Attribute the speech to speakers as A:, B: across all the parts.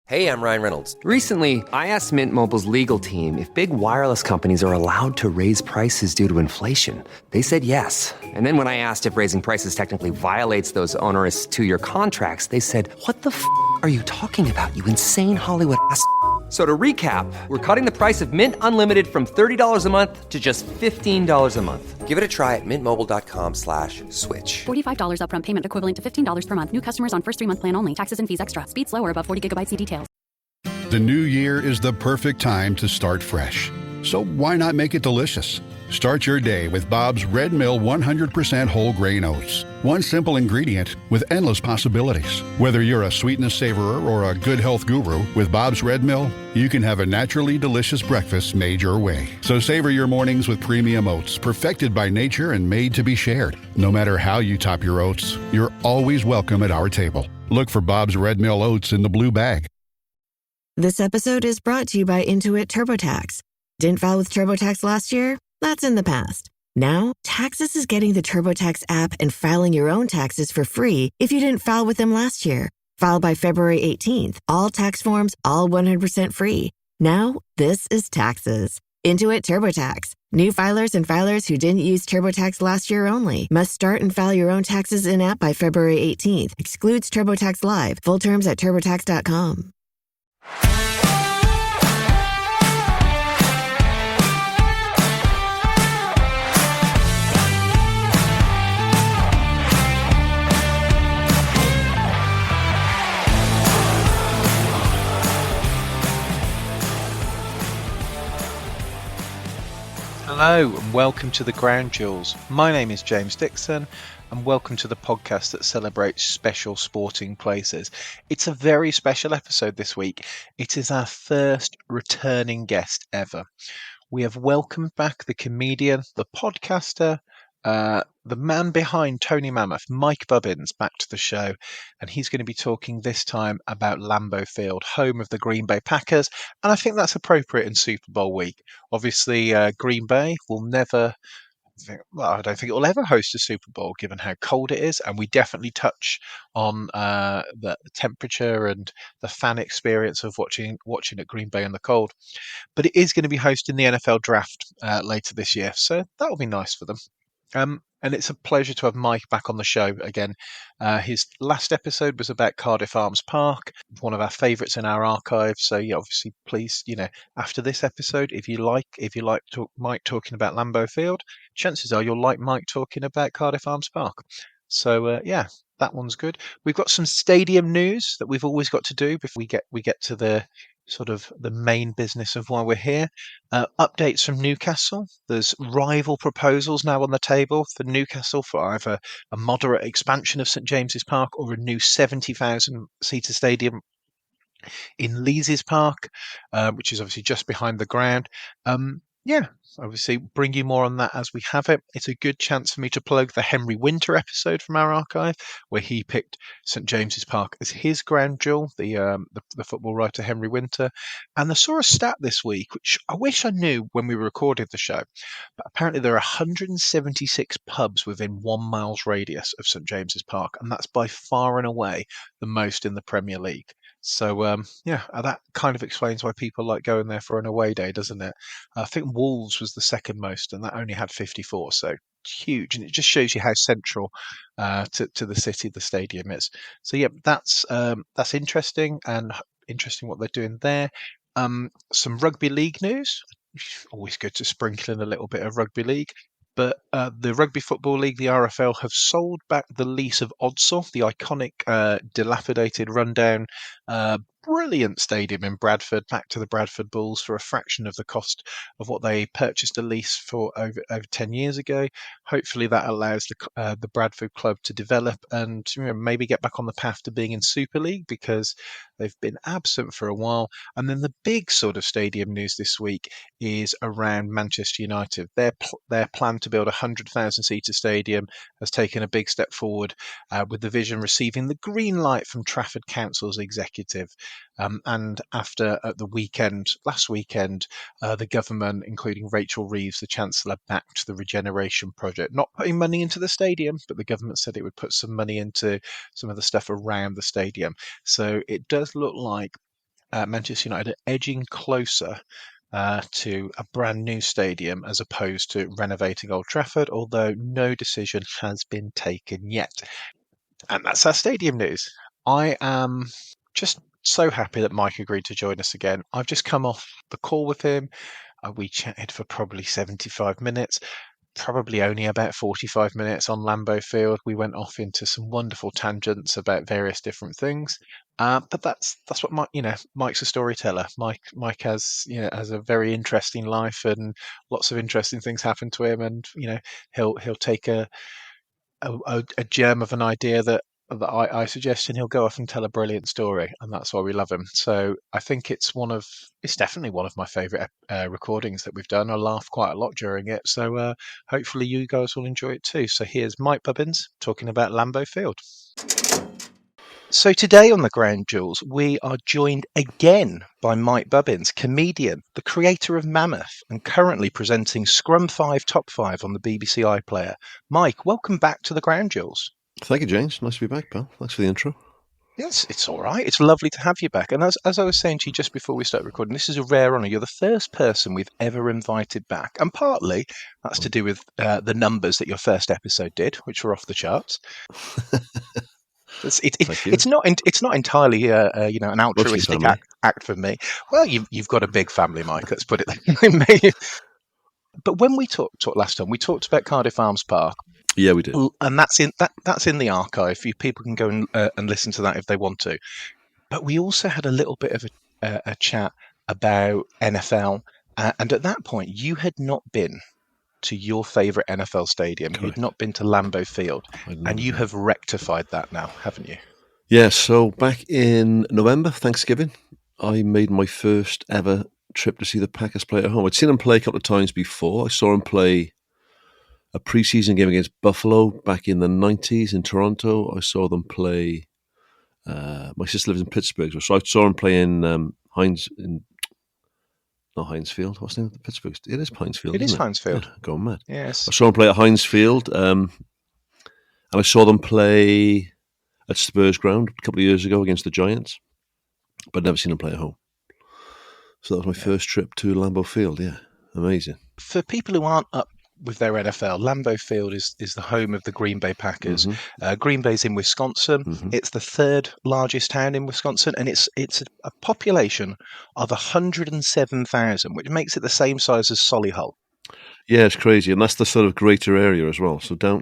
A: Hey, I'm Ryan Reynolds.
B: Recently, I asked Mint Mobile's legal team if big wireless companies are allowed to raise prices due to inflation. They said yes. And then when I asked if raising prices technically violates those onerous two-year contracts, they said, "What the f*** are you talking about, you insane Hollywood ass?" So to recap, we're cutting the price of Mint Unlimited from $30 a month to just $15 a month.
A: Give it a try at mintmobile.com/switch.
C: $45 upfront payment equivalent to $15 per month. New customers on first 3-month plan only. Taxes and fees extra. Speed slower above 40 gigabytes. See details.
D: The new year is the perfect time to start fresh. So why not make it delicious? Start your day with Bob's Red Mill 100% whole grain oats. One simple ingredient with endless possibilities. Whether you're a sweetness savorer or a good health guru, with Bob's Red Mill, you can have a naturally delicious breakfast made your way. So savor your mornings with premium oats, perfected by nature and made to be shared. No matter how you top your oats, you're always welcome at our table. Look for Bob's Red Mill oats in the blue bag.
E: This episode is brought to you by Intuit TurboTax. Didn't file with TurboTax last year? That's in the past. Now, Taxes is getting the TurboTax app and filing your own taxes for free if you didn't file with them last year. File by February 18th. All tax forms, all 100% free. Now, this is Taxes. Intuit TurboTax. New filers and filers who didn't use TurboTax last year only must start and file your own taxes in-app by February 18th. Excludes TurboTax Live. Full terms at turbotax.com.
F: Hello and welcome to the Ground Jewels. My name is James Dixon and welcome to the podcast that celebrates special sporting places. It's a very special episode this week. It is our first returning guest ever. We have welcomed back the comedian, the podcaster, the man behind Tony Mammoth, Mike Bubbins, back to the show, and he's going to be talking this time about Lambeau Field, home of the Green Bay Packers, and I think that's appropriate in Super Bowl week. Obviously, Green Bay will never, I don't think it will ever host a Super Bowl given how cold it is, and we definitely touch on the temperature and the fan experience of watching at Green Bay in the cold. But it is going to be hosting the NFL draft later this year, so that will be nice for them. And it's a pleasure to have Mike back on the show again. His last episode was about Cardiff Arms Park, one of our favourites in our archive. So yeah, obviously, please, after this episode, if you like Mike talking about Lambeau Field, chances are you'll like Mike talking about Cardiff Arms Park. So yeah, that one's good. We've got some stadium news that we've always got to do before we get to the sort of the main business of why we're here. Updates from Newcastle. There's rival proposals now on the table for Newcastle for either a moderate expansion of St James's Park or a new 70,000-seater stadium in Lees's Park, which is obviously just behind the ground. Yeah, obviously bring you more on that as we have it. It's a good chance for me to plug the Henry Winter episode from our archive, where he picked St James's Park as his ground jewel, the football writer Henry Winter. And I saw a stat this week, which I wish I knew when we recorded the show, but apparently there are 176 pubs within 1 mile's radius of St James's Park, and that's by far and away the most in the Premier League. So, yeah, that kind of explains why people like going there for an away day, doesn't it? I think Wolves was the second most, and that only had 54, so huge. And it just shows you how central to the city the stadium is. So, yeah, that's interesting, and interesting what they're doing there. Some rugby league news. Always good to sprinkle in a little bit of rugby league. But the Rugby Football League, the RFL, have sold back the lease of Odsal, the iconic, dilapidated, rundown, brilliant stadium in Bradford, back to the Bradford Bulls for a fraction of the cost of what they purchased a lease for over 10 years ago. Hopefully that allows the Bradford club to develop and maybe get back on the path to being in Super League, because they've been absent for a while. And then the big sort of stadium news this week is around Manchester United. Their plan to build a 100,000-seater stadium has taken a big step forward, with the vision receiving the green light from Trafford Council's executive. And after last weekend, the government, including Rachel Reeves, the Chancellor, backed the regeneration project. Not putting money into the stadium, but the government said it would put some money into some of the stuff around the stadium. So it does look like Manchester United are edging closer to a brand new stadium as opposed to renovating Old Trafford, although no decision has been taken yet. And that's our stadium news. I am just so happy that Mike agreed to join us again. I've just come off the call with him. We chatted for probably 75 minutes, probably only about 45 minutes on Lambeau Field. We went off into some wonderful tangents about various different things. But that's what Mike's a storyteller. Mike has has a very interesting life, and lots of interesting things happen to him. And he'll take a germ of an idea that I suggest, and he'll go off and tell a brilliant story, and that's why we love him. So I think it's definitely one of my favourite recordings that we've done. I laugh quite a lot during it, so hopefully you guys will enjoy it too. So here's Mike Bubbins talking about Lambeau Field. So today on the Ground Jewels, we are joined again by Mike Bubbins, comedian, the creator of Mammoth, and currently presenting Scrum 5 Top 5 on the BBC iPlayer. Mike, welcome back to the Ground Jewels.
G: Thank you, James. Nice to be back, pal. Thanks for the intro.
F: Yes, it's all right. It's lovely to have you back. And as I was saying to you just before we start recording, this is a rare honour. You're the first person we've ever invited back. And partly that's to do with the numbers that your first episode did, which were off the charts. It's not entirely an altruistic act for me. Well, you've got a big family, Mike. Let's put it that way. But when we talked last time, we talked about Cardiff Arms Park.
G: Yeah, we did,
F: and that's in the archive. People can go and listen to that if they want to. But we also had a little bit of a chat about NFL, and at that point, you had not been to your favourite NFL stadium.
G: Correct.
F: You'd not been to Lambeau Field, and you have rectified that now, haven't you?
G: Yeah, so back in November, Thanksgiving, I made my first ever trip to see the Packers play at home. I'd seen them play a couple of times before. I saw them play a preseason game against Buffalo back in the 90s in Toronto. I saw them play, my sister lives in Pittsburgh, so I saw them play in not Heinz Field. What's the name of the Pittsburgh? It is Heinz Field.
F: It is Heinz Field.
G: Yeah, going mad.
F: Yes.
G: I saw them play at Heinz Field, and I saw them play at Spurs Ground a couple of years ago against the Giants, but never seen them play at home. So that was my first trip to Lambeau Field. Yeah, amazing.
F: For people who aren't up with their NFL, Lambeau Field is the home of the Green Bay Packers.
G: Mm-hmm.
F: Green Bay's in Wisconsin.
G: Mm-hmm.
F: It's the third largest town in Wisconsin, and it's a population of 107,000, which makes it the same size as Solihull.
G: Yeah, it's crazy, and that's the sort of greater area as well. So down,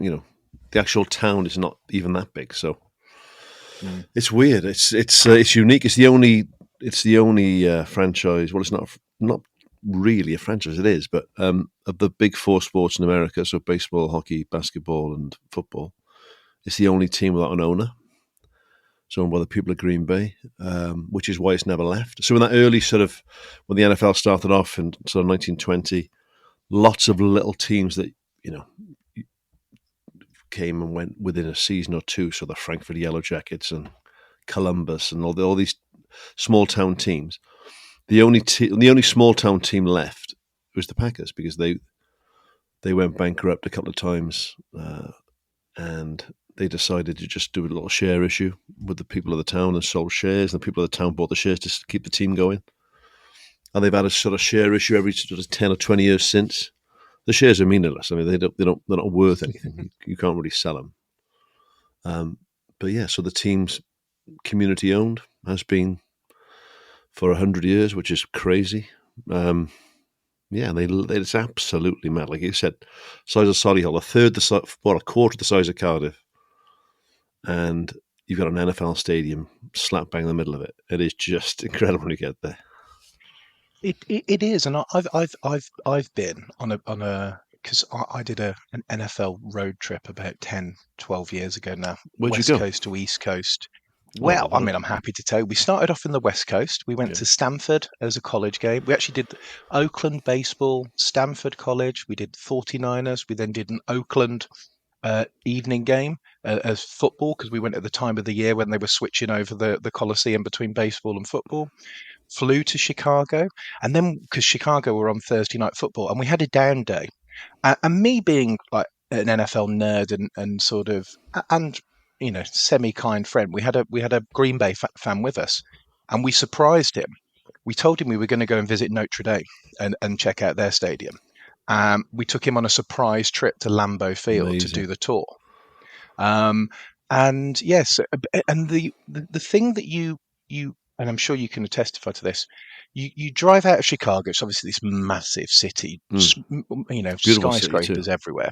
G: the actual town is not even that big. So it's weird. It's unique. It's the only franchise. Well, it's not really a franchise. It is, but of the big four sports in America, so baseball, hockey, basketball, and football, it's the only team without an owner. It's owned by the people of Green Bay, which is why it's never left. So in that early when the NFL started off in sort of 1920, lots of little teams that came and went within a season or two. So the Frankfurt Yellow Jackets and Columbus and all these small town teams. The only small town team left was the Packers, because they went bankrupt a couple of times, and they decided to just do a little share issue with the people of the town and sold shares, and the people of the town bought the shares to keep the team going. And they've had a sort of share issue every sort of 10 or 20 years since. The shares are meaningless. I mean, they're not worth anything. You can't really sell them. But yeah, so the team's community owned, has been for 100 years, which is crazy. Yeah, it's absolutely mad. Like you said, size of Solihull, a quarter the size of Cardiff, and you've got an NFL stadium slap bang in the middle of it. It is just incredible when you get there.
F: It is, and I've been on a because I did an NFL road trip about 10, 12 years ago now.
G: Where'd
F: West
G: you go?
F: Coast to East Coast. Well, I mean, I'm happy to tell you, we started off in the West Coast. We went to Stanford as a college game. We actually did Oakland baseball, Stanford College. We did 49ers. We then did an Oakland evening game as football, because we went at the time of the year when they were switching over the Coliseum between baseball and football. Flew to Chicago, and then because Chicago were on Thursday night football, and we had a down day. And me being like an NFL nerd and sort of, and semi-kind friend, we had a Green Bay fan with us, and we surprised him. We told him we were going to go and visit Notre Dame and check out their stadium. We took him on a surprise trip to Lambeau Field to do the tour. And yes, and the thing that you and I'm sure you can testify to this. You drive out of Chicago. It's obviously this massive city,
G: Beautiful
F: skyscrapers everywhere.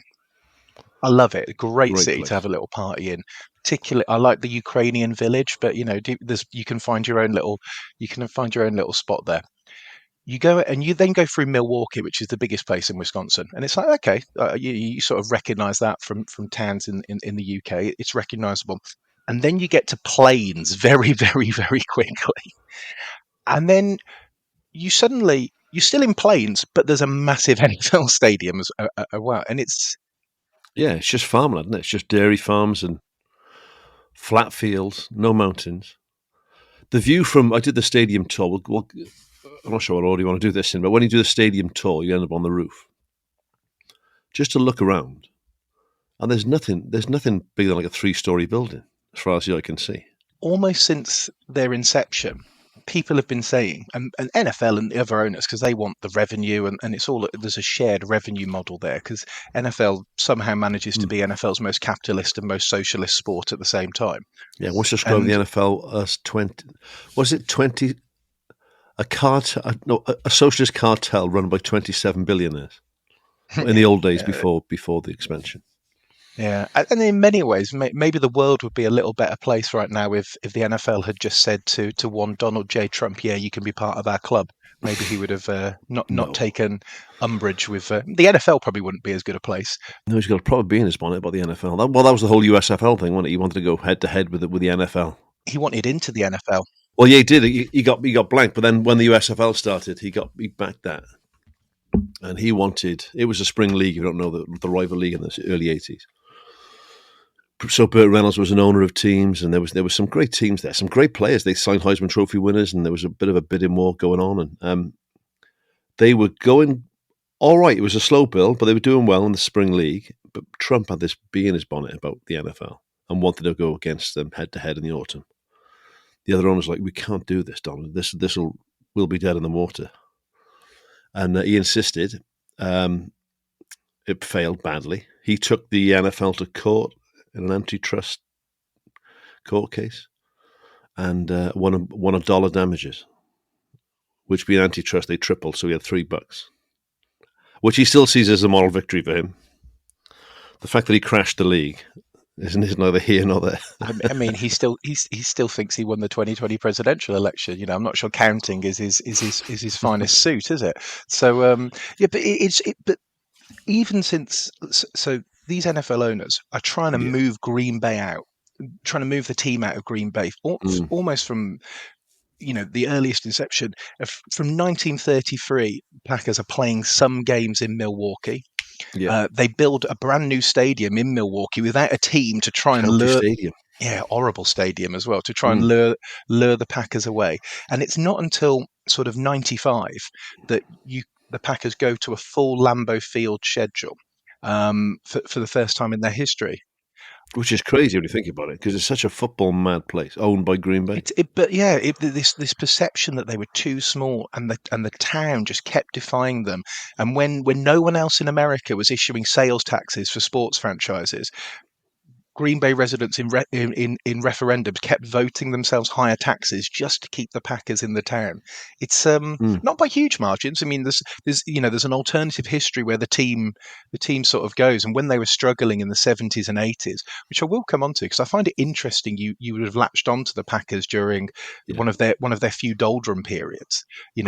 F: I love it. Great city
G: place
F: to have a little party in. Particularly, I like the Ukrainian village, but you can find your own little spot there. You go and you then go through Milwaukee, which is the biggest place in Wisconsin, and it's like, okay, you sort of recognize that from towns in the UK. It's recognizable. And then you get to Plains very, very, very quickly, and then you're still in Plains, but there's a massive NFL stadium as well, and it's
G: just farmland, isn't it? It's just dairy farms and flat fields, no mountains. The view I did the stadium tour. I'm not sure what order you want to do this in, but when you do the stadium tour, you end up on the roof just to look around, and there's nothing bigger than like a 3-story building as far as the eye can see.
F: Almost since their inception, people have been saying, and NFL and the other owners, because they want the revenue, and it's all, there's a shared revenue model there, because NFL somehow manages to be NFL's most capitalist and most socialist sport at the same time.
G: Yeah, what's describing the NFL as 20? Was it 20? A socialist cartel run by 27 billionaires in the old days before the expansion.
F: Yeah, and in many ways, maybe the world would be a little better place right now if the NFL had just said to one Donald J. Trump, "Yeah, you can be part of our club." Maybe he would have not taken umbrage with the NFL. Probably wouldn't be as good a place.
G: No, he's got a proper bee in his bonnet about the NFL. That was the whole USFL thing, wasn't it? He wanted to go head to head with the NFL.
F: He wanted into the NFL.
G: Well, yeah, he did. He got blank, but then when the USFL started, he backed that, and he wanted. It was a spring league. You don't know the rival league in the early '80s. So Burt Reynolds was an owner of teams, and there was some great teams there, some great players. They signed Heisman Trophy winners, and there was a bit of a bidding war going on, and they were going all right. It was a slow build, but they were doing well in the spring league. But Trump had this bee in his bonnet about the NFL and wanted to go against them head to head in the autumn. The other owners were like, "We can't do this, Donald. We'll be dead in the water." And he insisted. It failed badly. He took the NFL to court in an antitrust court case and won $1 damages, which being antitrust, they tripled, so he had $3, which he still sees as a moral victory for him. The fact that he crashed the league is neither here nor there.
F: I mean, he still thinks he won the 2020 presidential election. I'm not sure counting is his finest suit, is it? So but even since these NFL owners are trying to move Green Bay out, trying to move the team out of Green Bay, almost from the earliest inception. From 1933, Packers are playing some games in Milwaukee. Yeah. They build a brand new stadium in Milwaukee without a team to try and lure.
G: Stadium.
F: Yeah, horrible stadium as well, to try and lure the Packers away. And it's not until sort of 95 that the Packers go to a full Lambeau Field schedule for the first time in their history.
G: Which is crazy when you think about it, because it's such a football mad place, owned by Green Bay.
F: This perception that they were too small, and the town just kept defying them. And when no one else in America was issuing sales taxes for sports franchises, Green Bay residents in referendums kept voting themselves higher taxes just to keep the Packers in the town. It's not by huge margins. I mean, there's an alternative history where the team sort of goes, and when they were struggling in the 70s and 80s, which I will come on to because I find it interesting. You would have latched onto the Packers during one of their few doldrum periods. You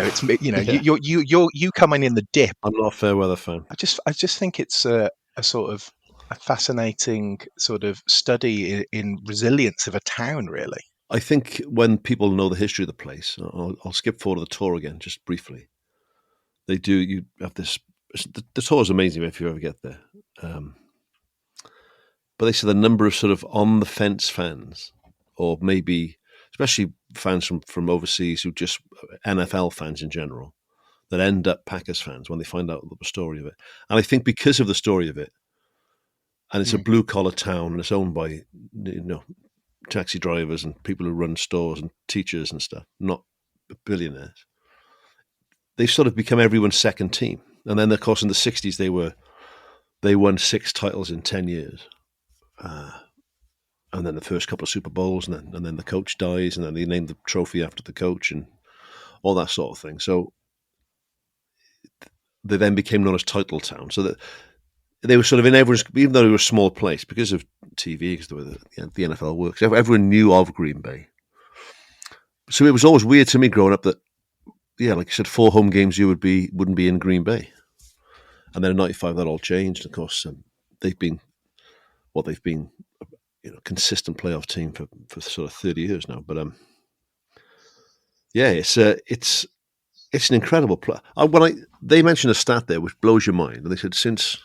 F: coming in the dip.
G: I'm not a fair weather fan.
F: I just think it's a sort of a fascinating sort of study in resilience of a town, really.
G: I think when people know the history of the place, I'll skip forward to the tour again, just briefly. You have this, the tour is amazing if you ever get there. But they say the number of sort of on the fence fans, or maybe especially fans from overseas who just NFL fans in general, that end up Packers fans when they find out the story of it. And I think because of the story of it, and it's a blue collar town, and it's owned by taxi drivers and people who run stores and teachers and stuff, not billionaires. They've sort of become everyone's second team. And then, of course, in the 60s, they won 6 titles in 10 years. And then the first couple of Super Bowls, and then the coach dies, and then they named the trophy after the coach and all that sort of thing. So they then became known as Titletown. So that they were sort of in everyone's, even though they were a small place, because of TV, because the way the NFL works, everyone knew of Green Bay. So it was always weird to me growing up that, yeah, like you said, 4 home games you wouldn't be in Green Bay. And then in '95 that all changed. Of course, they've been consistent playoff team for sort of 30 years now. But yeah, it's an incredible play. They mentioned a stat there which blows your mind, and they said since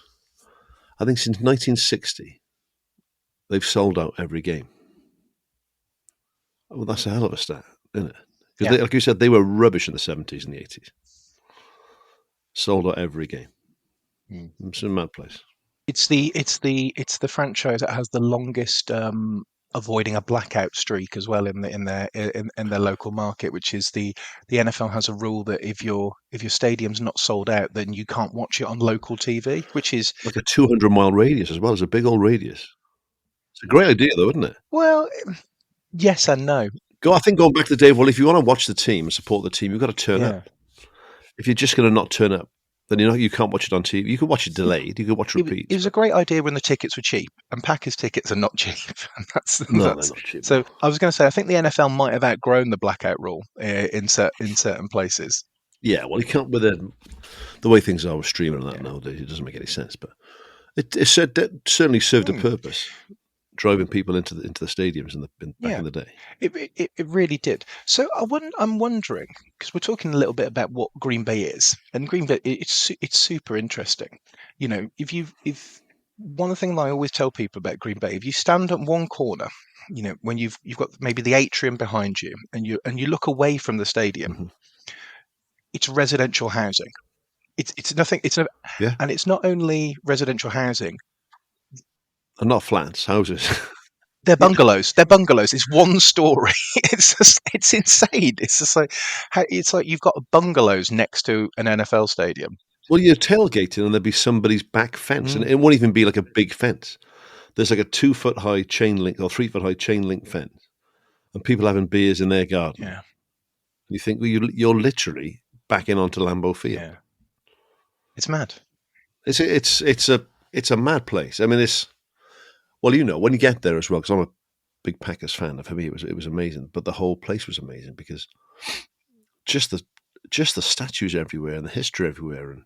G: 1960 they've sold out every game. Well, that's a hell of a stat, isn't it? Because like you said, they were rubbish in the 70s and the 80s. Sold out every game. It's a mad place.
F: It's the franchise that has the longest avoiding a blackout streak as well in their local market, which is the NFL has a rule that if your stadium's not sold out, then you can't watch it on local TV, which is
G: like a 200-mile radius as well. It's a big old radius. It's a great idea, though, isn't it?
F: Well, yes and no.
G: I think going back to the day, well, if you want to watch the team and support the team, you've got to turn up. If you're just going to not turn up, then you can't watch it on TV. You can watch it delayed. You can watch repeats.
F: It was a great idea when the tickets were cheap, and Packers tickets are not cheap.
G: They're not cheap.
F: So I was going to say, I think the NFL might have outgrown the blackout rule in certain places.
G: Yeah, well, you can't with the way things are with streaming and that nowadays. It doesn't make any sense, but it certainly served a purpose. Driving people into the stadiums back in the day.
F: It really did. So I'm wondering, because we're talking a little bit about what Green Bay is, and Green Bay it's super interesting. You know, if one of the things I always tell people about Green Bay, if you stand at one corner, you know, when you've got maybe the atrium behind you, and you look away from the stadium, it's residential housing. It's nothing. And it's not only residential housing.
G: And not flats, houses.
F: They're bungalows. They're bungalows. It's one story. It's insane. It's just like you've got bungalows next to an NFL stadium.
G: Well, you're tailgating and there'd be somebody's back fence, and it won't even be like a big fence. There's like a 2-foot high chain link or 3-foot high chain link fence, and people having beers in their garden.
F: Yeah.
G: You think, well, you're literally backing onto Lambeau Field.
F: Yeah. It's mad.
G: It's a mad place. I mean, well, you know, when you get there as well, because I'm a big Packers fan, and for me it was amazing. But the whole place was amazing because just the statues everywhere and the history everywhere. And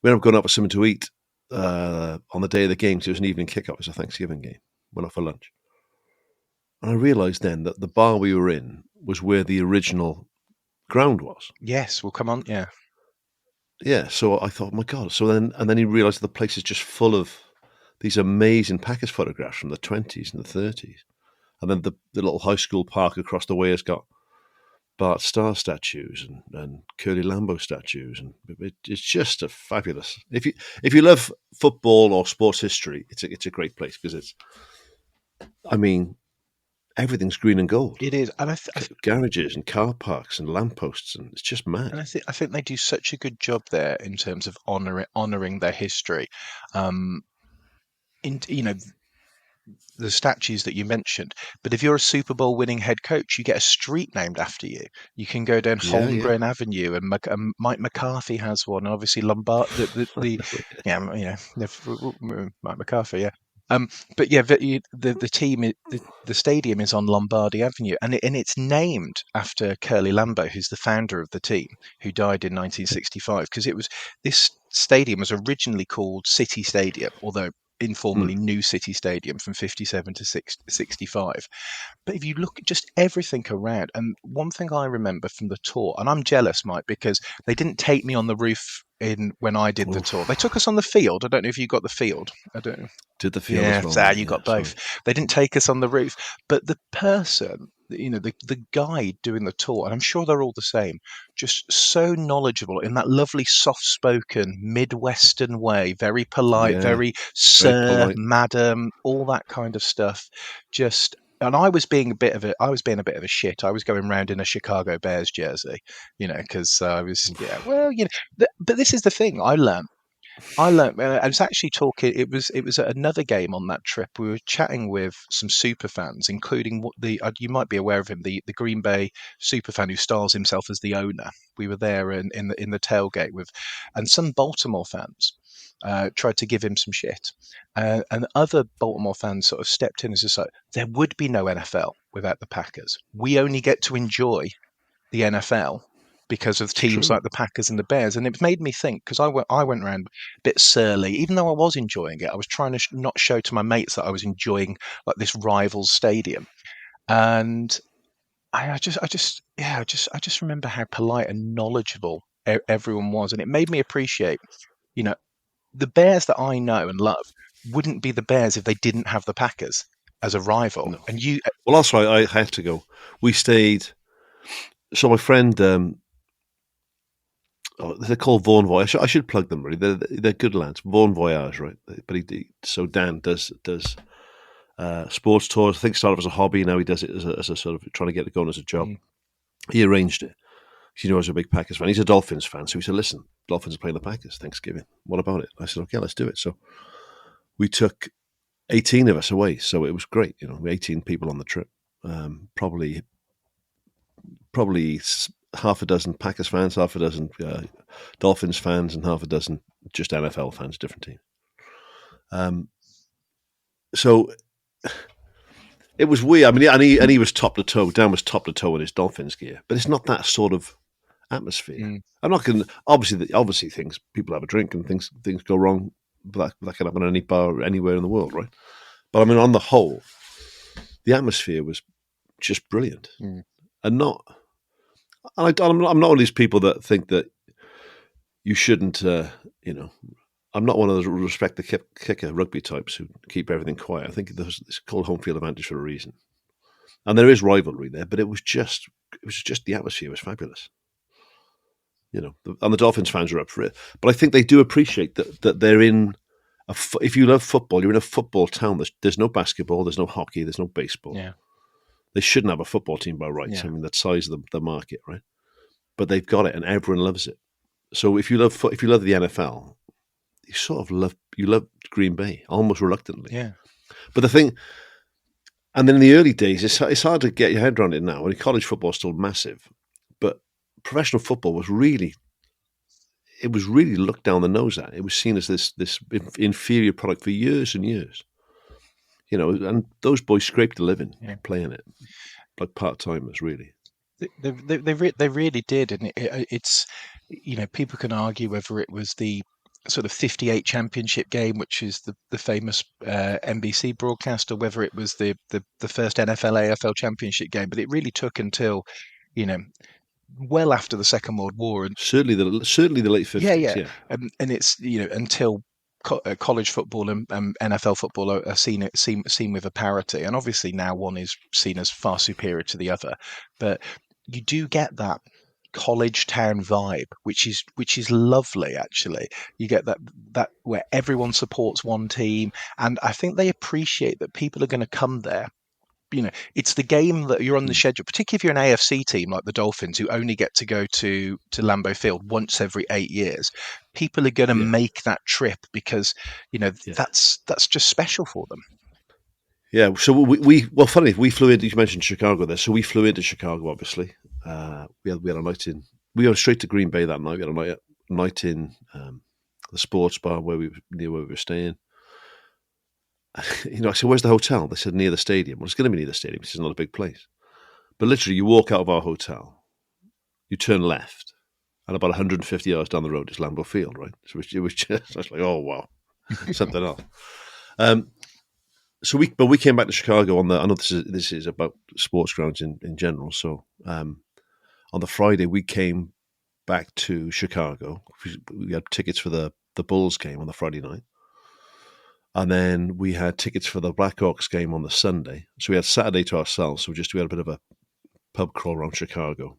G: we ended up going up with something to eat on the day of the game. So it was an evening kickoff. It was a Thanksgiving game. Went out for lunch, and I realised then that the bar we were in was where the original ground was.
F: Yes, well, come on, yeah.
G: Yeah. So I thought, oh my God. So then you realise the place is just full of these amazing Packers photographs from the 20s and the 30s. And then the little high school park across the way has got Bart Starr statues and Curly Lambeau statues. And it's just a fabulous. If you love football or sports history, it's a great place because everything's green and gold.
F: It is. And
G: garages and car parks and lampposts, and it's just mad.
F: And I think they do such a good job there in terms of honouring their history. The statues that you mentioned, but if you're a Super Bowl winning head coach, you get a street named after you. You can go down Holmgren Avenue, and Mike McCarthy has one. Obviously, Lombard, Mike McCarthy, yeah. But yeah, the stadium is on Lombardy Avenue, and it's named after Curly Lambeau, who's the founder of the team, who died in 1965. Because this stadium was originally called City Stadium, although informally New City Stadium from 57 to 65. But if you look at just everything around, and one thing I remember from the tour, and I'm jealous, Mike, because they didn't take me on the roof when I did the tour. They took us on the field. I don't know if you got the field. I don't know.
G: Did the field as well?
F: Yeah, you got both. Sorry. They didn't take us on the roof. But the person, the guide doing the tour, and I'm sure they're all the same, just so knowledgeable in that lovely soft-spoken Midwestern way, very polite, very sir, madam, all that kind of stuff. Just and I was being a bit of a shit. I was going around in a Chicago Bears jersey, because I was, but this is the thing I learned. I was actually talking. It was at another game on that trip. We were chatting with some super fans, including you might be aware of him, the Green Bay super fan who styles himself as the owner. We were there in the tailgate with, and some Baltimore fans tried to give him some shit, and other Baltimore fans sort of stepped in as just like, there would be no NFL without the Packers. We only get to enjoy the NFL because of teams
G: true.
F: like the Packers and the Bears. And it made me think, because I went around a bit surly, even though I was enjoying it. I was trying to not show to my mates that I was enjoying like this rival's stadium. And I just remember how polite and knowledgeable everyone was, and it made me appreciate, you know, the Bears that I know and love wouldn't be the Bears if they didn't have the Packers as a rival.
G: No.
F: And you,
G: Well, that's right. I had to go. We stayed. So my friend, they're called Vaughan Voyage. I should plug them really. They're good lads. Vaughan Voyage, right? But so Dan does sports tours. I think started as a hobby. Now he does it as a sort of trying to get it going as a job. He arranged it. You know, as a big Packers fan, he's a Dolphins fan. So he said, "Listen, Dolphins are playing the Packers Thanksgiving. What about it?" I said, "Okay, let's do it." So we took 18 of us away. So it was great. 18 people on the trip. Probably half a dozen Packers fans, half a dozen Dolphins fans, and half a dozen just NFL fans, different teams. So it was weird. I mean, and he was top to toe. Dan was top to toe in his Dolphins gear, but it's not that sort of atmosphere. I'm not going. Obviously, people have a drink and things go wrong. But that can happen at any bar anywhere in the world, right? But I mean, on the whole, the atmosphere was just brilliant, and not. And I'm not one of these people that think that you shouldn't. I'm not one of those respect the kicker rugby types who keep everything quiet. I think it's called home field advantage for a reason, and there is rivalry there. But it was just the atmosphere was fabulous. And the Dolphins fans are up for it. But I think they do appreciate that they're in. If you love football, you're in a football town. There's no basketball, there's no hockey, there's no baseball.
F: yeah,
G: They shouldn't have a football team by rights.
F: Yeah.
G: I mean, that size of the market, right? But they've got it, and everyone loves it. So if you love the NFL, you love Green Bay almost reluctantly.
F: yeah.
G: But the thing, and then in the early days, it's hard to get your head around it now. I mean, college football is still massive, but professional football was really looked down the nose at. It was seen as this inferior product for years and years. And those boys scraped a living playing it, like part timers, really.
F: They really did, and it's people can argue whether it was the sort of 58 championship game, which is the famous NBC broadcast, or whether it was the first NFL AFL championship game. But it really took until well after the Second World War, and
G: certainly the late 50s. Yeah.
F: And it's until college football and NFL football are seen with a parity, and obviously now one is seen as far superior to the other, but you do get that college town vibe, which is lovely. Actually, you get that where everyone supports one team, and I think they appreciate that people are going to come there. It's the game that you're on the schedule, particularly if you're an AFC team like the Dolphins, who only get to go to Lambeau Field once every 8 years. People are going to make that trip because that's just special for them.
G: Yeah. So funny, we flew into. You mentioned Chicago there, so we flew into Chicago. Obviously, we had a night in. We went straight to Green Bay that night. We had a night in the sports bar near where we were staying. I said, "Where's the hotel?" They said, "Near the stadium." Well, it's going to be near the stadium. It's not a big place. But literally, you walk out of our hotel, you turn left, and about 150 yards down the road is Lambeau Field, right? So it was just, I was like, oh, wow, something else. So we came back to Chicago I know this is about sports grounds in general. So on the Friday, we came back to Chicago. We had tickets for the Bulls game on the Friday night. And then we had tickets for the Blackhawks game on the Sunday. So we had Saturday to ourselves. So we had a bit of a pub crawl around Chicago.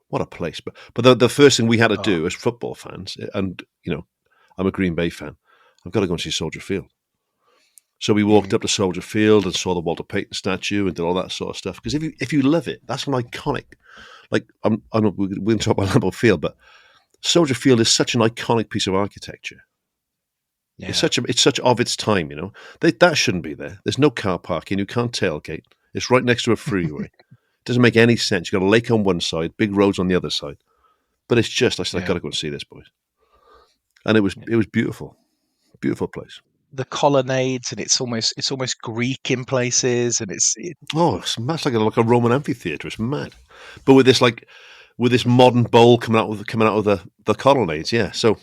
G: What a place. But the first thing we had to do as football fans, and I'm a Green Bay fan, I've got to go and see Soldier Field. So we walked up to Soldier Field and saw the Walter Payton statue and did all that sort of stuff. Because if you love it, that's an iconic. Like we didn't talk about Lambeau Field, but Soldier Field is such an iconic piece of architecture.
F: Yeah.
G: It's such of its time, you know. That shouldn't be there. There's no car parking. You can't tailgate. It's right next to a freeway. It doesn't make any sense. You've got a lake on one side, big roads on the other side. But it's just, I said, I've got to go and see this, boys. And it was beautiful. Beautiful place.
F: The colonnades, and it's almost Greek in places, and it's
G: mad, like a Roman amphitheatre. It's mad. But with this modern bowl coming out of the colonnades, yeah. So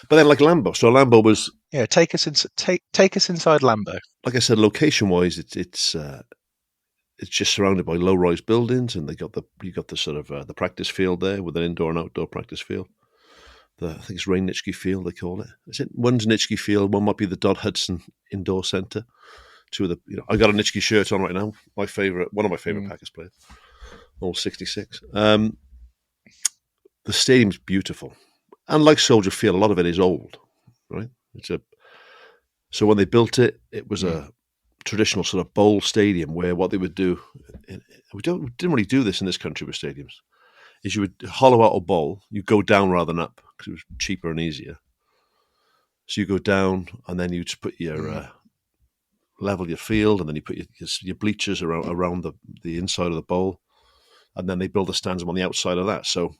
G: but then like Lambeau. So Lambeau was
F: take us inside Lambeau.
G: Like I said, location wise, it's just surrounded by low rise buildings, and you got the sort of the practice field there with an indoor and outdoor practice field. I think it's Rain-Nitschke Field, they call it. Is it? One's Nitschke Field, one might be the Dodd Hudson Indoor Centre. Two of the, I got a Nitschke shirt on right now. One of my favourite Packers players, all 66. The stadium's beautiful, and like Soldier Field, a lot of it is old, right? So when they built it, it was a traditional sort of bowl stadium where what they would do, we didn't really do this in this country with stadiums, is you would hollow out a bowl, you go down rather than up because it was cheaper and easier. So you go down, and then you just put your level your field, and then you put your bleachers around the inside of the bowl, and then they build the stands on the outside of that. So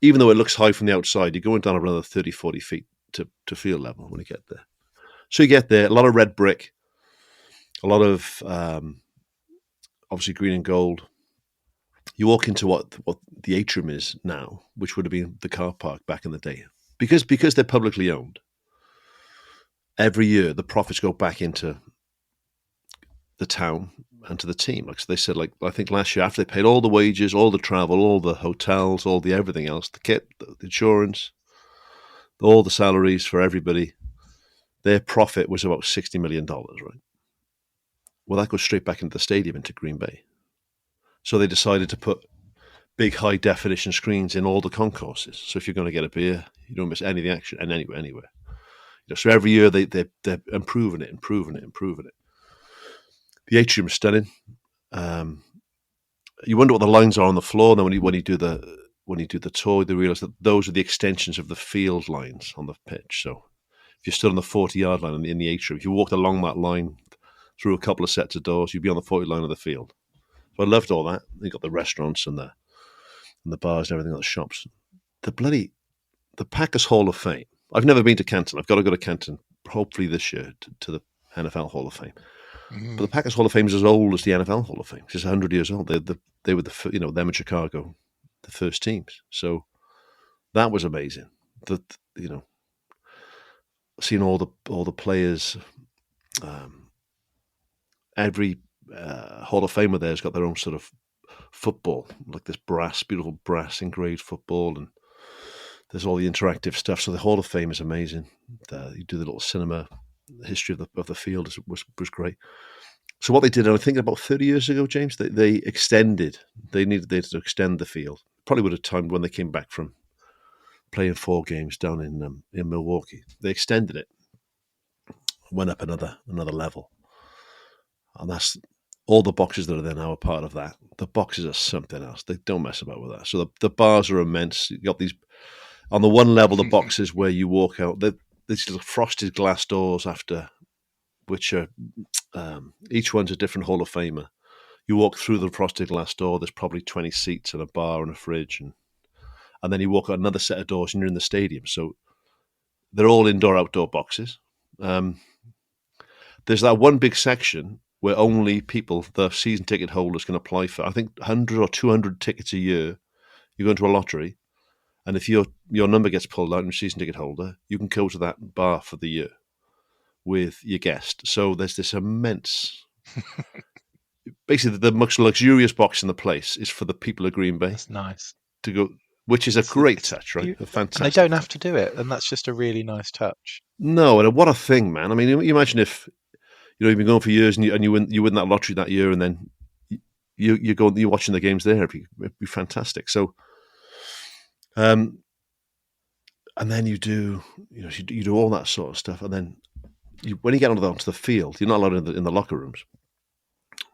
G: even though it looks high from the outside, you're going down another 30, 40 feet to field level when you get there. So you get there, a lot of red brick, a lot of obviously green and gold. You walk into what the atrium is now, which would have been the car park back in the day. Because they're publicly owned, every year the profits go back into the town and to the team. Like so they said, I think last year, after they paid all the wages, all the travel, all the hotels, all the everything else, the kit, the insurance, all the salaries for everybody, their profit was about $60 million, right? Well, that goes straight back into the stadium, into Green Bay. So they decided to put big high-definition screens in all the concourses. So if you're going to get a beer, you don't miss any of the action and anywhere. So every year they're improving it. The atrium is stunning. You wonder what the lines are on the floor. And then when you do the tour, they realise that those are the extensions of the field lines on the pitch. So if you're stood on the 40-yard line in the atrium, if you walked along that line through a couple of sets of doors, you'd be on the 40 line of the field. So I loved all that. You got the restaurants and the bars and everything, the shops. The Packers Hall of Fame. I've never been to Canton. I've got to go to Canton, hopefully this year, to the NFL Hall of Fame. But the Packers Hall of Fame is as old as the NFL Hall of Fame. It's 100 years old. They were them in Chicago, the first teams. So that was amazing. Seeing all the players. Every Hall of Famer there's got their own sort of football, like this beautiful brass engraved football, and there's all the interactive stuff. So the Hall of Fame is amazing. You do the little cinema. The history of the field was great. So what they did, I think about 30 years ago, James, they extended. They needed to extend the field. Probably would have timed when they came back from playing 4 games down in Milwaukee. They extended it, went up another level. And that's all the boxes that are there now are part of that. The boxes are something else. They don't mess about with that. So the bars are immense. You got these on the one level, the boxes where you walk out. These little frosted glass doors which are each one's a different Hall of Famer. You walk through the frosted glass door. There's probably 20 seats and a bar and a fridge, and then you walk out another set of doors and you're in the stadium. So they're all indoor outdoor boxes. There's that one big section where only people, the season ticket holders, can apply for, I think, 100 or 200 tickets a year. You go into a lottery, and if your number gets pulled out and you're a season ticket holder, you can go to that bar for the year with your guest. So there's this immense... Basically, the most luxurious box in the place is for the people of Green Bay.
F: That's nice.
G: To go, which is a great touch, right? A fantastic.
F: And they don't have to do it, and that's just a really nice touch.
G: No, and what a thing, man. I mean, you imagine if... you've been going for years and you win that lottery that year, and then you're watching the games there. It'd be fantastic. So, and then you do all that sort of stuff, and then when you get onto the field, you're not allowed in the locker rooms.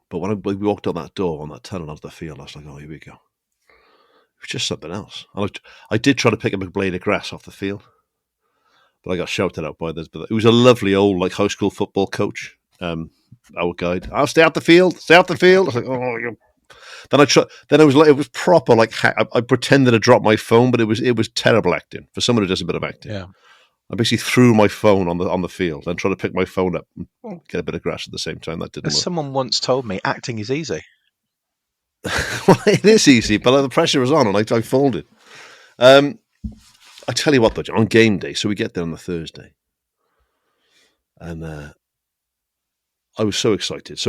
G: But when we walked on that door, on that tunnel onto the field, I was like, oh, here we go. It was just something else. I did try to pick up a blade of grass off the field, but I got shouted out by this. But it was a lovely old high school football coach, our guide. I'll stay out the field. Stay out the field. I was like, oh, you. Then Then I was like, it was proper. I pretended to drop my phone, but it was terrible acting for someone who does a bit of acting.
F: Yeah.
G: I basically threw my phone on the field and tried to pick my phone up and get a bit of grass at the same time. That didn't work.
F: Someone once told me acting is easy.
G: Well, it is easy, but the pressure was on, and I folded. I tell you what, though, on game day, so we get there on the Thursday, and I was so excited.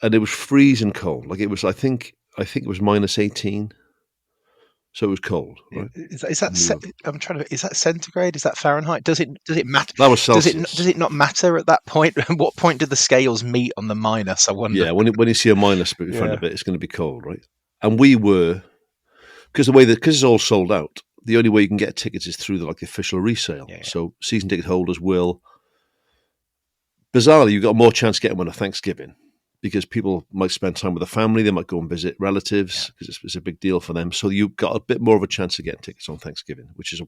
G: And it was freezing cold. Like it was, I think it was -18. So it was cold. Right?
F: Is that I'm trying to. Is that centigrade? Is that Fahrenheit? Does it matter?
G: That was Celsius.
F: Does it not matter at that point? What point do the scales meet on the minus? I wonder.
G: Yeah, when you see a minus in front of it, it's going to be cold, right? And we were, because it's all sold out. The only way you can get tickets is through the official resale. Yeah. So season ticket holders will. Bizarrely, you've got more chance of getting one at Thanksgiving, because people might spend time with the family, they might go and visit relatives because it's a big deal for them. So you've got a bit more of a chance of getting tickets on Thanksgiving, which is